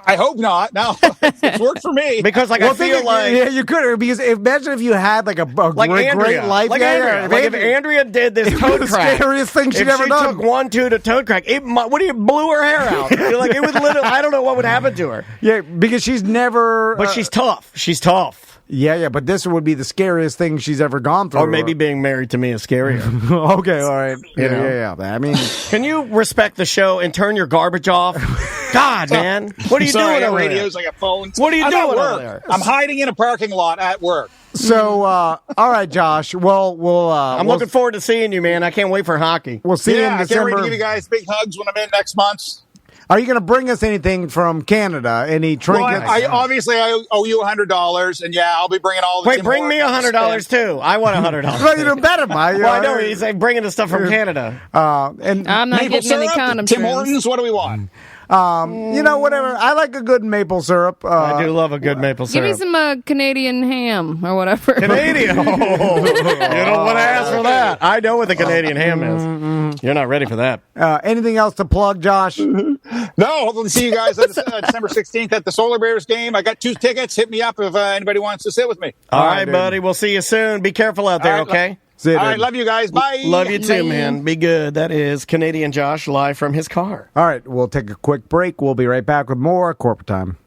I hope not. No, it's worked for me. Because I feel like you could, because imagine if you had like a great life. If Andrea did this toad crack, scariest thing she'd ever done. If she took 1-2 to toad crack, blew her hair out. Like it would literally. I don't know what would happen to her. Yeah, because she's never. But she's tough. She's tough. Yeah, but this would be the scariest thing she's ever gone through. Or maybe being married to me is scarier. Okay, all right. Yeah. I mean, can you respect the show and turn your garbage off? God, man, what are you doing over radios, there? I got phones. What are you doing over there? I'm hiding in a parking lot at work. So, all right, Josh. Well, I'm looking forward to seeing you, man. I can't wait for hockey. We'll see you in December. I can't wait to give you guys big hugs when I'm in next month. Are you going to bring us anything from Canada? Any trinkets? Well, I owe you $100, and I'll be bringing all the. Wait, bring me $100 too. I want $100. Well, you know better, Mike. Well, I know he's bringing the stuff from Canada. And I'm not getting any condom Tim Hortons. What do we want? Whatever. I like a good maple syrup. I do love a good maple syrup. Give me some Canadian ham or whatever. Canadian? You don't want to ask for that. I know what the Canadian ham is. You're not ready for that. Anything else to plug, Josh? No, hopefully see you guys on December 16th at the Solar Bears game. I got 2 tickets. Hit me up if anybody wants to sit with me. All right, buddy. We'll see you soon. Be careful out there, okay? All right, love you guys. Bye. Love you too, man. Be good. That is Canadian Josh live from his car. All right, we'll take a quick break. We'll be right back with more Corporate Time.